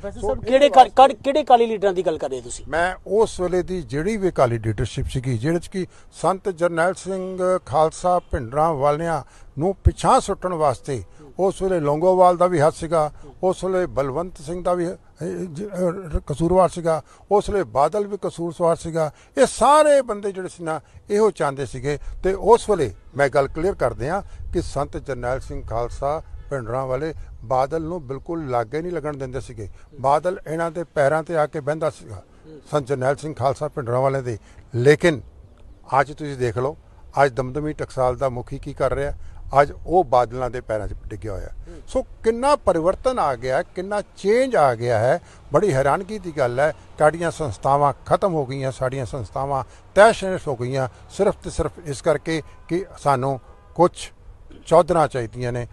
ਕਿਹੜੇ ਕਾਲੀ ਲੀਡਰਾਂ ਦੀ ਗੱਲ ਕਰ ਰਹੇ ਤੁਸੀਂ? ਮੈਂ ਉਸ ਵੇਲੇ ਦੀ ਜਿਹੜੀ ਵੀ ਕਾਲੀ ਲੀਡਰਸ਼ਿਪ ਸੀਗੀ ਜਿਹਦੇ 'ਚ ਕਿ ਸੰਤ ਜਰਨੈਲ ਸਿੰਘ ਖਾਲਸਾ ਭਿੰਡਰਾਂ ਵਾਲਿਆਂ ਨੂੰ ਪਿਛਾਂਹ ਸੁੱਟਣ ਵਾਸਤੇ ਉਸ ਵੇਲੇ ਲੌਂਗੋਵਾਲ ਦਾ ਵੀ ਹੱਥ ਸੀਗਾ, ਉਸ ਵੇਲੇ ਬਲਵੰਤ ਸਿੰਘ ਦਾ ਵੀ ਕਸੂਰਵਾਰ ਸੀਗਾ, ਉਸ ਵੇਲੇ ਬਾਦਲ ਵੀ ਕਸੂਰਵਾਰ ਸੀਗਾ। ਇਹ ਸਾਰੇ ਬੰਦੇ ਜਿਹੜੇ ਸੀ ਨਾ ਇਹੋ ਚਾਹੁੰਦੇ ਸੀਗੇ ਤੇ ਉਸ ਵੇਲੇ ਮੈਂ ਗੱਲ ਕਲੀਅਰ ਕਰਦੇ ਹਾਂ ਕਿ ਸੰਤ ਜਰਨੈਲ ਸਿੰਘ ਖਾਲਸਾ ਭਿੰਡਰਾਂ ਵਾਲੇ ਬਾਦਲ ਨੂੰ ਬਿਲਕੁਲ ਲਾਗੇ ਨਹੀਂ ਲੱਗਣ ਦਿੰਦੇ ਸੀਗੇ। ਬਾਦਲ ਇਹਨਾਂ ਦੇ ਪੈਰਾਂ ਤੇ ਆ ਕੇ ਬਹਿੰਦਾ ਸੀਗਾ ਸੰਤ ਜਰਨੈਲ ਸਿੰਘ ਖਾਲਸਾ ਭਿੰਡਰਾਂ ਵਾਲੇ ਦੇ। ਲੇਕਿਨ ਅੱਜ ਤੁਸੀਂ ਦੇਖ ਲਓ, ਅੱਜ ਦਮਦਮੀ ਟਕਸਾਲ ਦਾ ਮੁਖੀ ਕੀ ਕਰ ਰਿਹਾ, ਅੱਜ ਉਹ ਬਾਦਲਾਂ ਦੇ ਪੈਰਾਂ 'ਚ ਡਿੱਗਿਆ ਹੋਇਆ। ਸੋ ਕਿੰਨਾ ਪਰਿਵਰਤਨ ਆ ਗਿਆ, ਕਿੰਨਾ ਚੇਂਜ ਆ ਗਿਆ ਹੈ। ਬੜੀ ਹੈਰਾਨਗੀ ਦੀ ਗੱਲ ਹੈ। ਸਾਡੀਆਂ ਸੰਸਥਾਵਾਂ ਖਤਮ ਹੋ ਗਈਆਂ, ਸਾਡੀਆਂ ਸੰਸਥਾਵਾਂ ਤਹਿਸ-ਨਹਿਸ ਹੋ ਗਈਆਂ ਸਿਰਫ ਤੇ ਸਿਰਫ ਇਸ ਕਰਕੇ ਕਿ ਸਾਨੂੰ ਕੁਝ ਚੌਧਰਾਂ ਚਾਹੀਦੀਆਂ ਨੇ।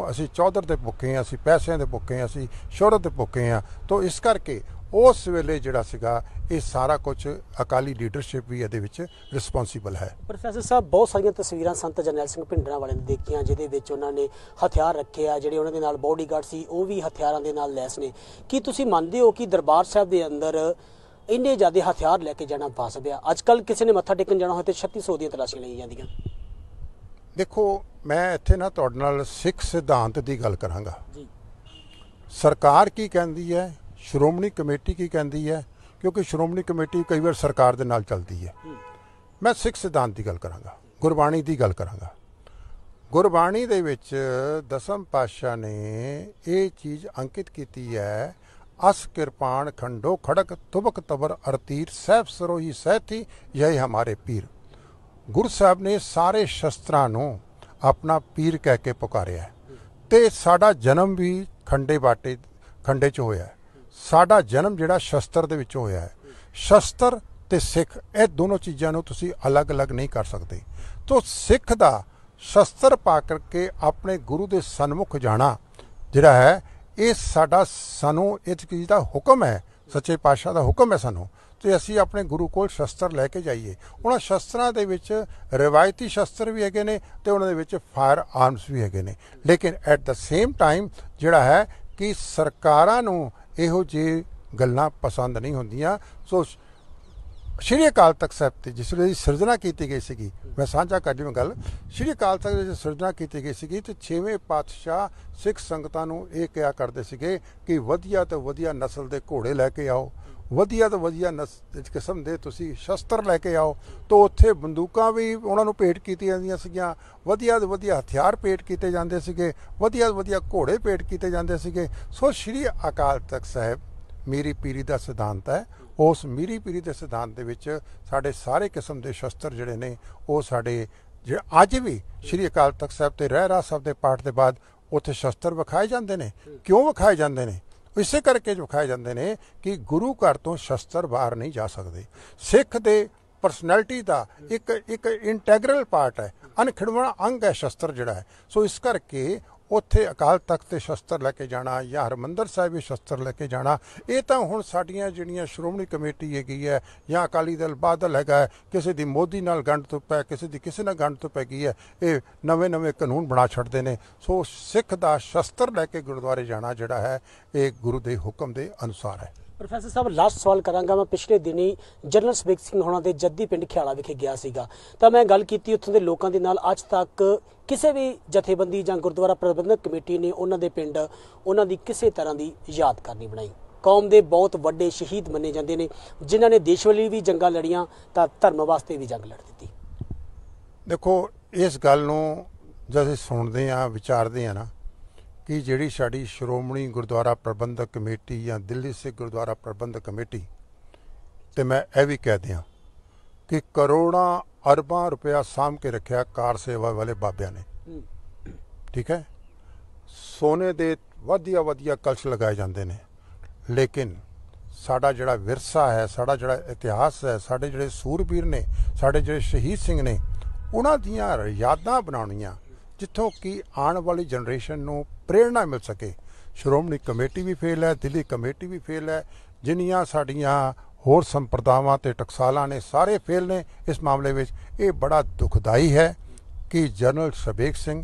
ਅਸੀਂ ਚੌਧਰ ਦੇ ਭੁੱਖੇ ਹਾਂ, ਅਸੀਂ ਪੈਸਿਆਂ ਦੇ ਭੁੱਖੇ ਹਾਂ, ਅਸੀਂ ਸ਼ੋਹਰਤ ਦੇ ਭੁੱਖੇ ਹਾਂ। ਤਾਂ ਇਸ ਕਰਕੇ ਉਸ ਵੇਲੇ ਜਿਹੜਾ ਸੀਗਾ ਇਹ ਸਾਰਾ ਕੁਝ ਅਕਾਲੀ ਲੀਡਰਸ਼ਿਪ ਵੀ ਇਹਦੇ ਵਿੱਚ ਰਿਸਪੌਂਸੀਬਲ ਹੈ। ਪ੍ਰੋਫੈਸਰ ਸਾਹਿਬ, ਬਹੁਤ ਸਾਰੀਆਂ ਤਸਵੀਰਾਂ ਸੰਤ ਜਰਨੈਲ ਸਿੰਘ ਭਿੰਡਰਾਂ ਵਾਲਿਆਂ ਨੇ ਦੇਖੀਆਂ ਜਿਹਦੇ ਵਿੱਚ ਉਹਨਾਂ ਨੇ ਹਥਿਆਰ ਰੱਖੇ ਆ, ਜਿਹੜੇ ਉਹਨਾਂ ਦੇ ਨਾਲ ਬੋਡੀਗਾਰਡ ਸੀ ਉਹ ਵੀ ਹਥਿਆਰਾਂ ਦੇ ਨਾਲ ਲੈਸ ਨੇ। ਕੀ ਤੁਸੀਂ ਮੰਨਦੇ ਹੋ ਕਿ ਦਰਬਾਰ ਸਾਹਿਬ ਦੇ ਅੰਦਰ ਇੰਨੇ ਜ਼ਿਆਦਾ ਹਥਿਆਰ ਲੈ ਕੇ ਜਾਣਾ ਵਾਜਬ ਆ? ਅੱਜ ਕੱਲ੍ਹ ਕਿਸੇ ਨੇ ਮੱਥਾ ਟੇਕਣ ਜਾਣਾ ਹੋਏ ਤੇ 3600 ਦੀਆਂ ਤਲਾਸ਼ੀਆਂ ਲਈਆਂ ਜਾਂਦੀਆਂ। ਦੇਖੋ, ਮੈਂ ਇੱਥੇ ਨਾ ਤੁਹਾਡੇ ਨਾਲ ਸਿੱਖ ਸਿਧਾਂਤ ਦੀ ਗੱਲ ਕਰਾਂਗਾ। ਸਰਕਾਰ ਕੀ ਕਹਿੰਦੀ ਹੈ, ਸ਼੍ਰੋਮਣੀ ਕਮੇਟੀ ਕੀ ਕਹਿੰਦੀ ਹੈ, ਕਿਉਂਕਿ ਸ਼੍ਰੋਮਣੀ ਕਮੇਟੀ ਕਈ ਵਾਰ ਸਰਕਾਰ ਦੇ ਨਾਲ ਚੱਲਦੀ ਹੈ। ਮੈਂ ਸਿੱਖ ਸਿਧਾਂਤ ਦੀ ਗੱਲ ਕਰਾਂਗਾ, ਗੁਰਬਾਣੀ ਦੀ ਗੱਲ ਕਰਾਂਗਾ। ਗੁਰਬਾਣੀ ਦੇ ਵਿੱਚ ਦਸਮ ਪਾਤਸ਼ਾਹ ਨੇ ਇਹ ਚੀਜ਼ ਅੰਕਿਤ ਕੀਤੀ ਹੈ, ਅਸ ਕਿਰਪਾਨ ਖੰਡੋ ਖੜਕ ਤੁਬਕ ਤਬਰ ਅਰਤੀਰ ਸਹਿਬ ਸਰੋਹੀ ਸਹਿਤੀ ਯਹੀ ਹਮਾਰੇ ਪੀਰ। ਗੁਰੂ ਸਾਹਿਬ ਨੇ ਸਾਰੇ ਸ਼ਸਤਰਾਂ ਨੂੰ ਆਪਣਾ ਪੀਰ ਕਹਿ ਕੇ ਪੁਕਾਰਿਆ ਤੇ ਸਾਡਾ ਜਨਮ ਵੀ ਖੰਡੇ 'ਚ ਹੋਇਆ। ਸਾਡਾ ਜਨਮ ਜਿਹੜਾ ਸ਼ਸਤਰ ਦੇ ਵਿੱਚ ਹੋਇਆ ਹੈ। ਸ਼ਸਤਰ ਤੇ ਸਿੱਖ ਇਹ ਦੋਨੋਂ ਚੀਜ਼ਾਂ ਨੂੰ ਤੁਸੀਂ ਅਲੱਗ-ਅਲੱਗ ਨਹੀਂ ਕਰ ਸਕਦੇ। ਤੋ ਸਿੱਖ ਦਾ ਸ਼ਸਤਰ ਪਾ ਕਰਕੇ ਆਪਣੇ ਗੁਰੂ ਦੇ ਸਨਮੁਖ ਜਾਣਾ ਜਿਹੜਾ ਹੈ, ਇਹ ਸਾਨੂੰ ਇਸ ਚੀਜ਼ ਦਾ ਹੁਕਮ ਹੈ, ਸੱਚੇ ਪਾਤਸ਼ਾਹ ਦਾ ਹੁਕਮ ਹੈ ਸਾਨੂੰ, ਤੇ ਅਸੀਂ ਆਪਣੇ ਗੁਰੂ ਕੋਲ ਸ਼ਸਤਰ ਲੈ ਕੇ ਜਾਈਏ। ਉਹਨਾਂ ਸ਼ਸਤਰਾਂ ਦੇ ਵਿੱਚ ਰਿਵਾਇਤੀ ਸ਼ਸਤਰ ਵੀ ਹੈਗੇ ਨੇ ਤੇ ਉਹਨਾਂ ਦੇ ਵਿੱਚ ਫਾਇਰ ਆਰਮਸ ਵੀ ਹੈਗੇ ਨੇ। ਲੇਕਿਨ ਐਟ ਦਾ ਸੇਮ ਟਾਈਮ ਜਿਹੜਾ ਹੈ ਕਿ ਸਰਕਾਰਾਂ ਨੂੰ ਇਹੋ ਜਿਹੀ ਗੱਲਾਂ ਪਸੰਦ ਨਹੀਂ ਹੁੰਦੀਆਂ। ਸੋ ਸ਼੍ਰੀ ਅਕਾਲ ਤਖਤ ਸਾਹਿਬ ਤੇ ਜਿਸ ਵੇਲੇ ਸਿਰਜਣਾ ਕੀਤੀ ਗਈ ਸੀਗੀ, ਮੈਂ ਸਾਂਝਾ ਕਰ ਲਈ ਗੱਲ, ਸ਼੍ਰੀ ਅਕਾਲ ਤਖਤ ਦੀ ਸਿਰਜਣਾ ਕੀਤੀ ਗਈ ਸੀਗੀ ਤੇ 6ਵੇਂ ਪਾਤਸ਼ਾਹ ਸਿੱਖ ਸੰਗਤਾਂ ਨੂੰ ਇਹ ਕਿਹਾ ਕਰਦੇ ਸੀਗੇ ਕਿ ਵਧੀਆ ਤੋਂ ਵਧੀਆ ਨਸਲ ਦੇ ਘੋੜੇ ਲੈ ਕੇ ਆਓ, ਵਧੀਆ ਤੋਂ ਵਧੀਆ ਕਿਸਮ ਦੇ ਤੁਸੀਂ ਸ਼ਸਤਰ ਲੈ ਕੇ ਆਓ। ਤਾਂ ਉੱਥੇ ਬੰਦੂਕਾਂ ਵੀ ਉਹਨਾਂ ਨੂੰ ਭੇਟ ਕੀਤੀਆਂ ਜਾਂਦੀਆਂ ਸੀਗੀਆਂ, ਵਧੀਆ ਤੋਂ ਵਧੀਆ ਹਥਿਆਰ ਭੇਟ ਕੀਤੇ ਜਾਂਦੇ ਸੀਗੇ, ਵਧੀਆ ਤੋਂ ਵਧੀਆ ਘੋੜੇ ਭੇਟ ਕੀਤੇ ਜਾਂਦੇ ਸੀਗੇ। ਸੋ ਸ਼੍ਰੀ ਅਕਾਲ ਤਖਤ ਸਾਹਿਬ ਮੀਰੀ ਪੀਰੀ ਦਾ ਸਿਧਾਂਤ ਹੈ। ਉਸ ਮੀਰੀ ਪੀਰੀ ਦੇ ਸਿਧਾਂਤ ਦੇ ਵਿੱਚ ਸਾਡੇ ਸਾਰੇ ਕਿਸਮ ਦੇ ਸ਼ਸਤਰ ਜਿਹੜੇ ਨੇ ਉਹ ਸਾਡੇ ਜਿਹੜੇ ਅੱਜ ਵੀ ਸ਼੍ਰੀ ਅਕਾਲ ਤਖਤ ਸਾਹਿਬ ਤੇ ਰਹਿਰਾਸ ਸਾਹਿਬ ਦੇ ਪਾਠ ਦੇ ਬਾਅਦ ਉੱਥੇ ਸ਼ਸਤਰ ਵਿਖਾਏ ਜਾਂਦੇ ਨੇ। ਕਿਉਂ ਵਿਖਾਏ ਜਾਂਦੇ ਨੇ? ਇਸੇ ਕਰਕੇ ਵਿਖਾਏ ਜਾਂਦੇ ਨੇ ਕਿ ਗੁਰੂ ਘਰ ਤੋਂ ਸ਼ਸਤਰ ਬਾਹਰ ਨਹੀਂ ਜਾ ਸਕਦੇ। ਸਿੱਖ ਦੇ ਪਰਸਨੈਲਿਟੀ ਦਾ ਇੱਕ ਇੰਟੈਗਰਲ ਪਾਰਟ ਹੈ, ਅਨਖਿੜਵਾਂ ਅੰਗ ਹੈ ਸ਼ਸਤਰ ਜਿਹੜਾ ਹੈ। ਸੋ ਇਸ ਕਰਕੇ ਉੱਥੇ ਅਕਾਲ ਤਖਤ ਤੇ ਸ਼ਸਤਰ ਲੈ ਕੇ ਜਾਣਾ ਜਾਂ ਹਰਿਮੰਦਰ ਸਾਹਿਬ ਵੀ ਸ਼ਸਤਰ ਲੈ ਕੇ ਜਾਣਾ, ਇਹ ਤਾਂ ਹੁਣ ਸਾਡੀਆਂ ਜਿਹੜੀਆਂ ਸ਼੍ਰੋਮਣੀ ਕਮੇਟੀ ਹੈਗੀ ਹੈ ਜਾਂ ਅਕਾਲੀ ਦਲ ਬਾਦਲ ਹੈਗਾ ਹੈ, ਕਿਸੇ ਦੀ ਮੋਦੀ ਨਾਲ ਗੰਢ ਤੋਂ ਪੈ, ਕਿਸੇ ਦੀ ਕਿਸੇ ਨਾਲ ਗੰਢ ਤੋਂ ਪੈ ਗਈ ਹੈ, ਇਹ ਨਵੇਂ ਕਾਨੂੰਨ ਬਣਾ ਛੱਡਦੇ ਨੇ। ਸੋ ਸਿੱਖ ਦਾ ਸ਼ਸਤਰ ਲੈ ਕੇ ਗੁਰਦੁਆਰੇ ਜਾਣਾ ਜਿਹੜਾ ਹੈ ਇਹ ਗੁਰੂ ਦੇ ਹੁਕਮ ਦੇ ਅਨੁਸਾਰ ਹੈ। ਪ੍ਰੋਫੈਸਰ ਸਾਹਿਬ, ਲਾਸਟ ਸਵਾਲ ਕਰਾਂਗਾ। ਮੈਂ ਪਿਛਲੇ ਦਿਨੀ ਜਨਰਲ ਸਬੇਗ ਸਿੰਘ ਹੋਣਾ ਦੇ ਜੱਦੀ ਪਿੰਡ ਖਿਆਲਾ ਵਿਖੇ ਗਿਆ ਸੀਗਾ, ਤਾਂ ਮੈਂ ਗੱਲ ਕੀਤੀ ਉੱਥੋਂ ਦੇ ਲੋਕਾਂ ਦੇ ਨਾਲ। ਅੱਜ ਤੱਕ ਕਿਸੇ ਵੀ ਜਥੇਬੰਦੀ ਜਾਂ ਗੁਰਦੁਆਰਾ ਪ੍ਰਬੰਧਕ ਕਮੇਟੀ ਨੇ ਉਹਨਾਂ ਦੇ ਪਿੰਡ ਉਹਨਾਂ ਦੀ ਕਿਸੇ ਤਰ੍ਹਾਂ ਦੀ ਯਾਦਗਾਰ ਨਹੀਂ ਬਣਾਈ। ਕੌਮ ਦੇ ਬਹੁਤ ਵੱਡੇ ਸ਼ਹੀਦ ਮੰਨੇ ਜਾਂਦੇ ਨੇ, ਜਿਨ੍ਹਾਂ ਨੇ ਦੇਸ਼ ਲਈ ਵੀ ਜੰਗਾਂ ਲੜੀਆਂ ਤਾਂ ਧਰਮ ਵਾਸਤੇ ਵੀ ਜੰਗ ਲੜ ਦਿੱਤੀ। ਦੇਖੋ, ਇਸ ਗੱਲ ਨੂੰ ਜਦ ਅਸੀਂ ਸੁਣਦੇ ਹਾਂ, ਵਿਚਾਰਦੇ ਹਾਂ ਨਾ, ਕਿ ਜਿਹੜੀ ਸਾਡੀ ਸ਼੍ਰੋਮਣੀ ਗੁਰਦੁਆਰਾ ਪ੍ਰਬੰਧਕ ਕਮੇਟੀ ਜਾਂ ਦਿੱਲੀ ਸਿੱਖ ਗੁਰਦੁਆਰਾ ਪ੍ਰਬੰਧਕ ਕਮੇਟੀ, ਤੇ ਮੈਂ ਇਹ ਵੀ ਕਹਿ ਦਿਆਂ ਕਿ ਕਰੋੜਾਂ ਅਰਬਾਂ ਰੁਪਇਆ ਸਾਂਭ ਕੇ ਰੱਖਿਆ ਕਾਰ ਸੇਵਾ ਵਾਲੇ ਬਾਬਿਆਂ ਨੇ। ਠੀਕ ਹੈ, ਸੋਨੇ ਦੇ ਵਧੀਆ ਕਲਸ਼ ਲਗਾਏ ਜਾਂਦੇ ਨੇ, ਲੇਕਿਨ ਸਾਡਾ ਜਿਹੜਾ ਵਿਰਸਾ ਹੈ, ਸਾਡਾ ਜਿਹੜਾ ਇਤਿਹਾਸ ਹੈ, ਸਾਡੇ ਜਿਹੜੇ ਸੂਰਬੀਰ ਨੇ, ਸਾਡੇ ਜਿਹੜੇ ਸ਼ਹੀਦ ਸਿੰਘ ਨੇ, ਉਹਨਾਂ ਦੀਆਂ ਯਾਦਾਂ ਬਣਾਉਣੀਆਂ ਜਿੱਥੋਂ ਕਿ ਆਉਣ ਵਾਲੀ ਜਨਰੇਸ਼ਨ ਨੂੰ ਪ੍ਰੇਰਣਾ ਮਿਲ ਸਕੇ। ਸ਼੍ਰੋਮਣੀ ਕਮੇਟੀ ਵੀ ਫੇਲ ਹੈ, ਦਿੱਲੀ ਕਮੇਟੀ ਵੀ ਫੇਲ ਹੈ, ਜਿੰਨੀਆਂ ਸਾਡੀਆਂ ਹੋਰ ਸੰਪਰਦਾਵਾਂ ਤੇ ਟਕਸਾਲਾਂ ਨੇ ਸਾਰੇ ਫੇਲ ਨੇ ਇਸ ਮਾਮਲੇ ਵਿੱਚ। ਇਹ ਬੜਾ ਦੁਖਦਾਈ ਹੈ ਕਿ ਜਨਰਲ ਸਬੇਗ ਸਿੰਘ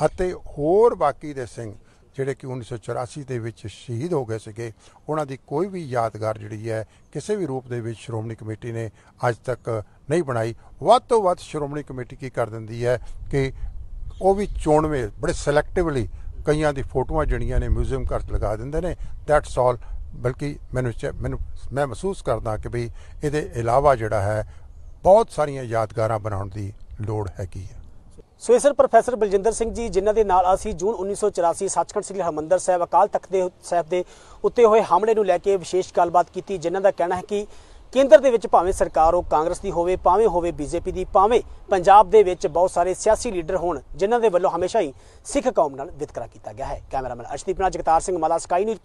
ਅਤੇ ਹੋਰ ਬਾਕੀ ਦੇ ਸਿੰਘ ਜਿਹੜੇ ਕਿ 1984 ਦੇ ਵਿੱਚ ਸ਼ਹੀਦ ਹੋ ਗਏ ਸੀਗੇ, ਉਹਨਾਂ ਦੀ ਕੋਈ ਵੀ ਯਾਦਗਾਰ ਜਿਹੜੀ ਹੈ ਕਿਸੇ ਵੀ ਰੂਪ ਦੇ ਵਿੱਚ ਸ਼੍ਰੋਮਣੀ ਕਮੇਟੀ ਨੇ ਅੱਜ ਤੱਕ ਨਹੀਂ ਬਣਾਈ। ਵੱਧ ਤੋਂ ਵੱਧ ਸ਼੍ਰੋਮਣੀ ਕਮੇਟੀ ਕੀ ਕਰ ਦਿੰਦੀ ਹੈ ਕਿ ਉਹ ਵੀ ਚੋਣਵੇਂ ਬੜੇ ਸਿਲੈਕਟਿਵਲੀ ਕਈਆਂ ਦੀ ਫੋਟੋਆਂ ਜਿਹੜੀਆਂ ਨੇ ਮਿਊਜ਼ੀਅਮ ਘਰ ਲਗਾ ਦਿੰਦੇ ਨੇ, ਦੈਟਸ ਆਲ। ਬਲਕਿ ਮੈਂ ਮਹਿਸੂਸ ਕਰਦਾ ਕਿ ਬਈ ਇਹਦੇ ਇਲਾਵਾ ਜਿਹੜਾ ਹੈ ਬਹੁਤ ਸਾਰੀਆਂ ਯਾਦਗਾਰਾਂ ਬਣਾਉਣ ਦੀ ਲੋੜ ਹੈਗੀ ਹੈ। ਸੋ ਇਹ ਸਰ ਪ੍ਰੋਫੈਸਰ ਬਲਜਿੰਦਰ ਸਿੰਘ ਜੀ, ਜਿਨ੍ਹਾਂ ਦੇ ਨਾਲ ਅਸੀਂ ਜੂਨ 1984 ਸੱਚਖੰਡ ਸ੍ਰੀ ਹਰਿਮੰਦਰ ਸਾਹਿਬ ਅਕਾਲ ਤਖਤ ਸਾਹਿਬ ਦੇ ਉੱਤੇ ਹੋਏ ਹਮਲੇ ਨੂੰ ਲੈ ਕੇ ਵਿਸ਼ੇਸ਼ ਗੱਲਬਾਤ ਕੀਤੀ, ਜਿਨ੍ਹਾਂ ਦਾ ਕਹਿਣਾ ਹੈ ਕਿ ਕੇਂਦਰ ਦੇ ਵਿੱਚ ਭਾਵੇਂ ਸਰਕਾਰ ਉਹ ਕਾਂਗਰਸ ਦੀ ਹੋਵੇ, ਭਾਵੇਂ ਹੋਵੇ ਬੀਜੇਪੀ ਦੀ, ਭਾਵੇਂ ਪੰਜਾਬ ਦੇ ਵਿੱਚ ਬਹੁਤ ਸਾਰੇ ਸਿਆਸੀ ਲੀਡਰ ਹੋਣ ਜਿਨ੍ਹਾਂ ਦੇ ਵੱਲੋਂ ਹਮੇਸ਼ਾ ਹੀ ਸਿੱਖ ਕੌਮ ਨਾਲ ਵਿਤਕਰਾ ਕੀਤਾ ਗਿਆ ਹੈ। ਕੈਮਰਾਮੈਨ ਅਰਸ਼ਦੀਪ ਨਾਲ ਜਗਤਾਰ ਸਿੰਘ ਮਾਲਾ, ਸਕਾਈ ਨਿਊਜ਼।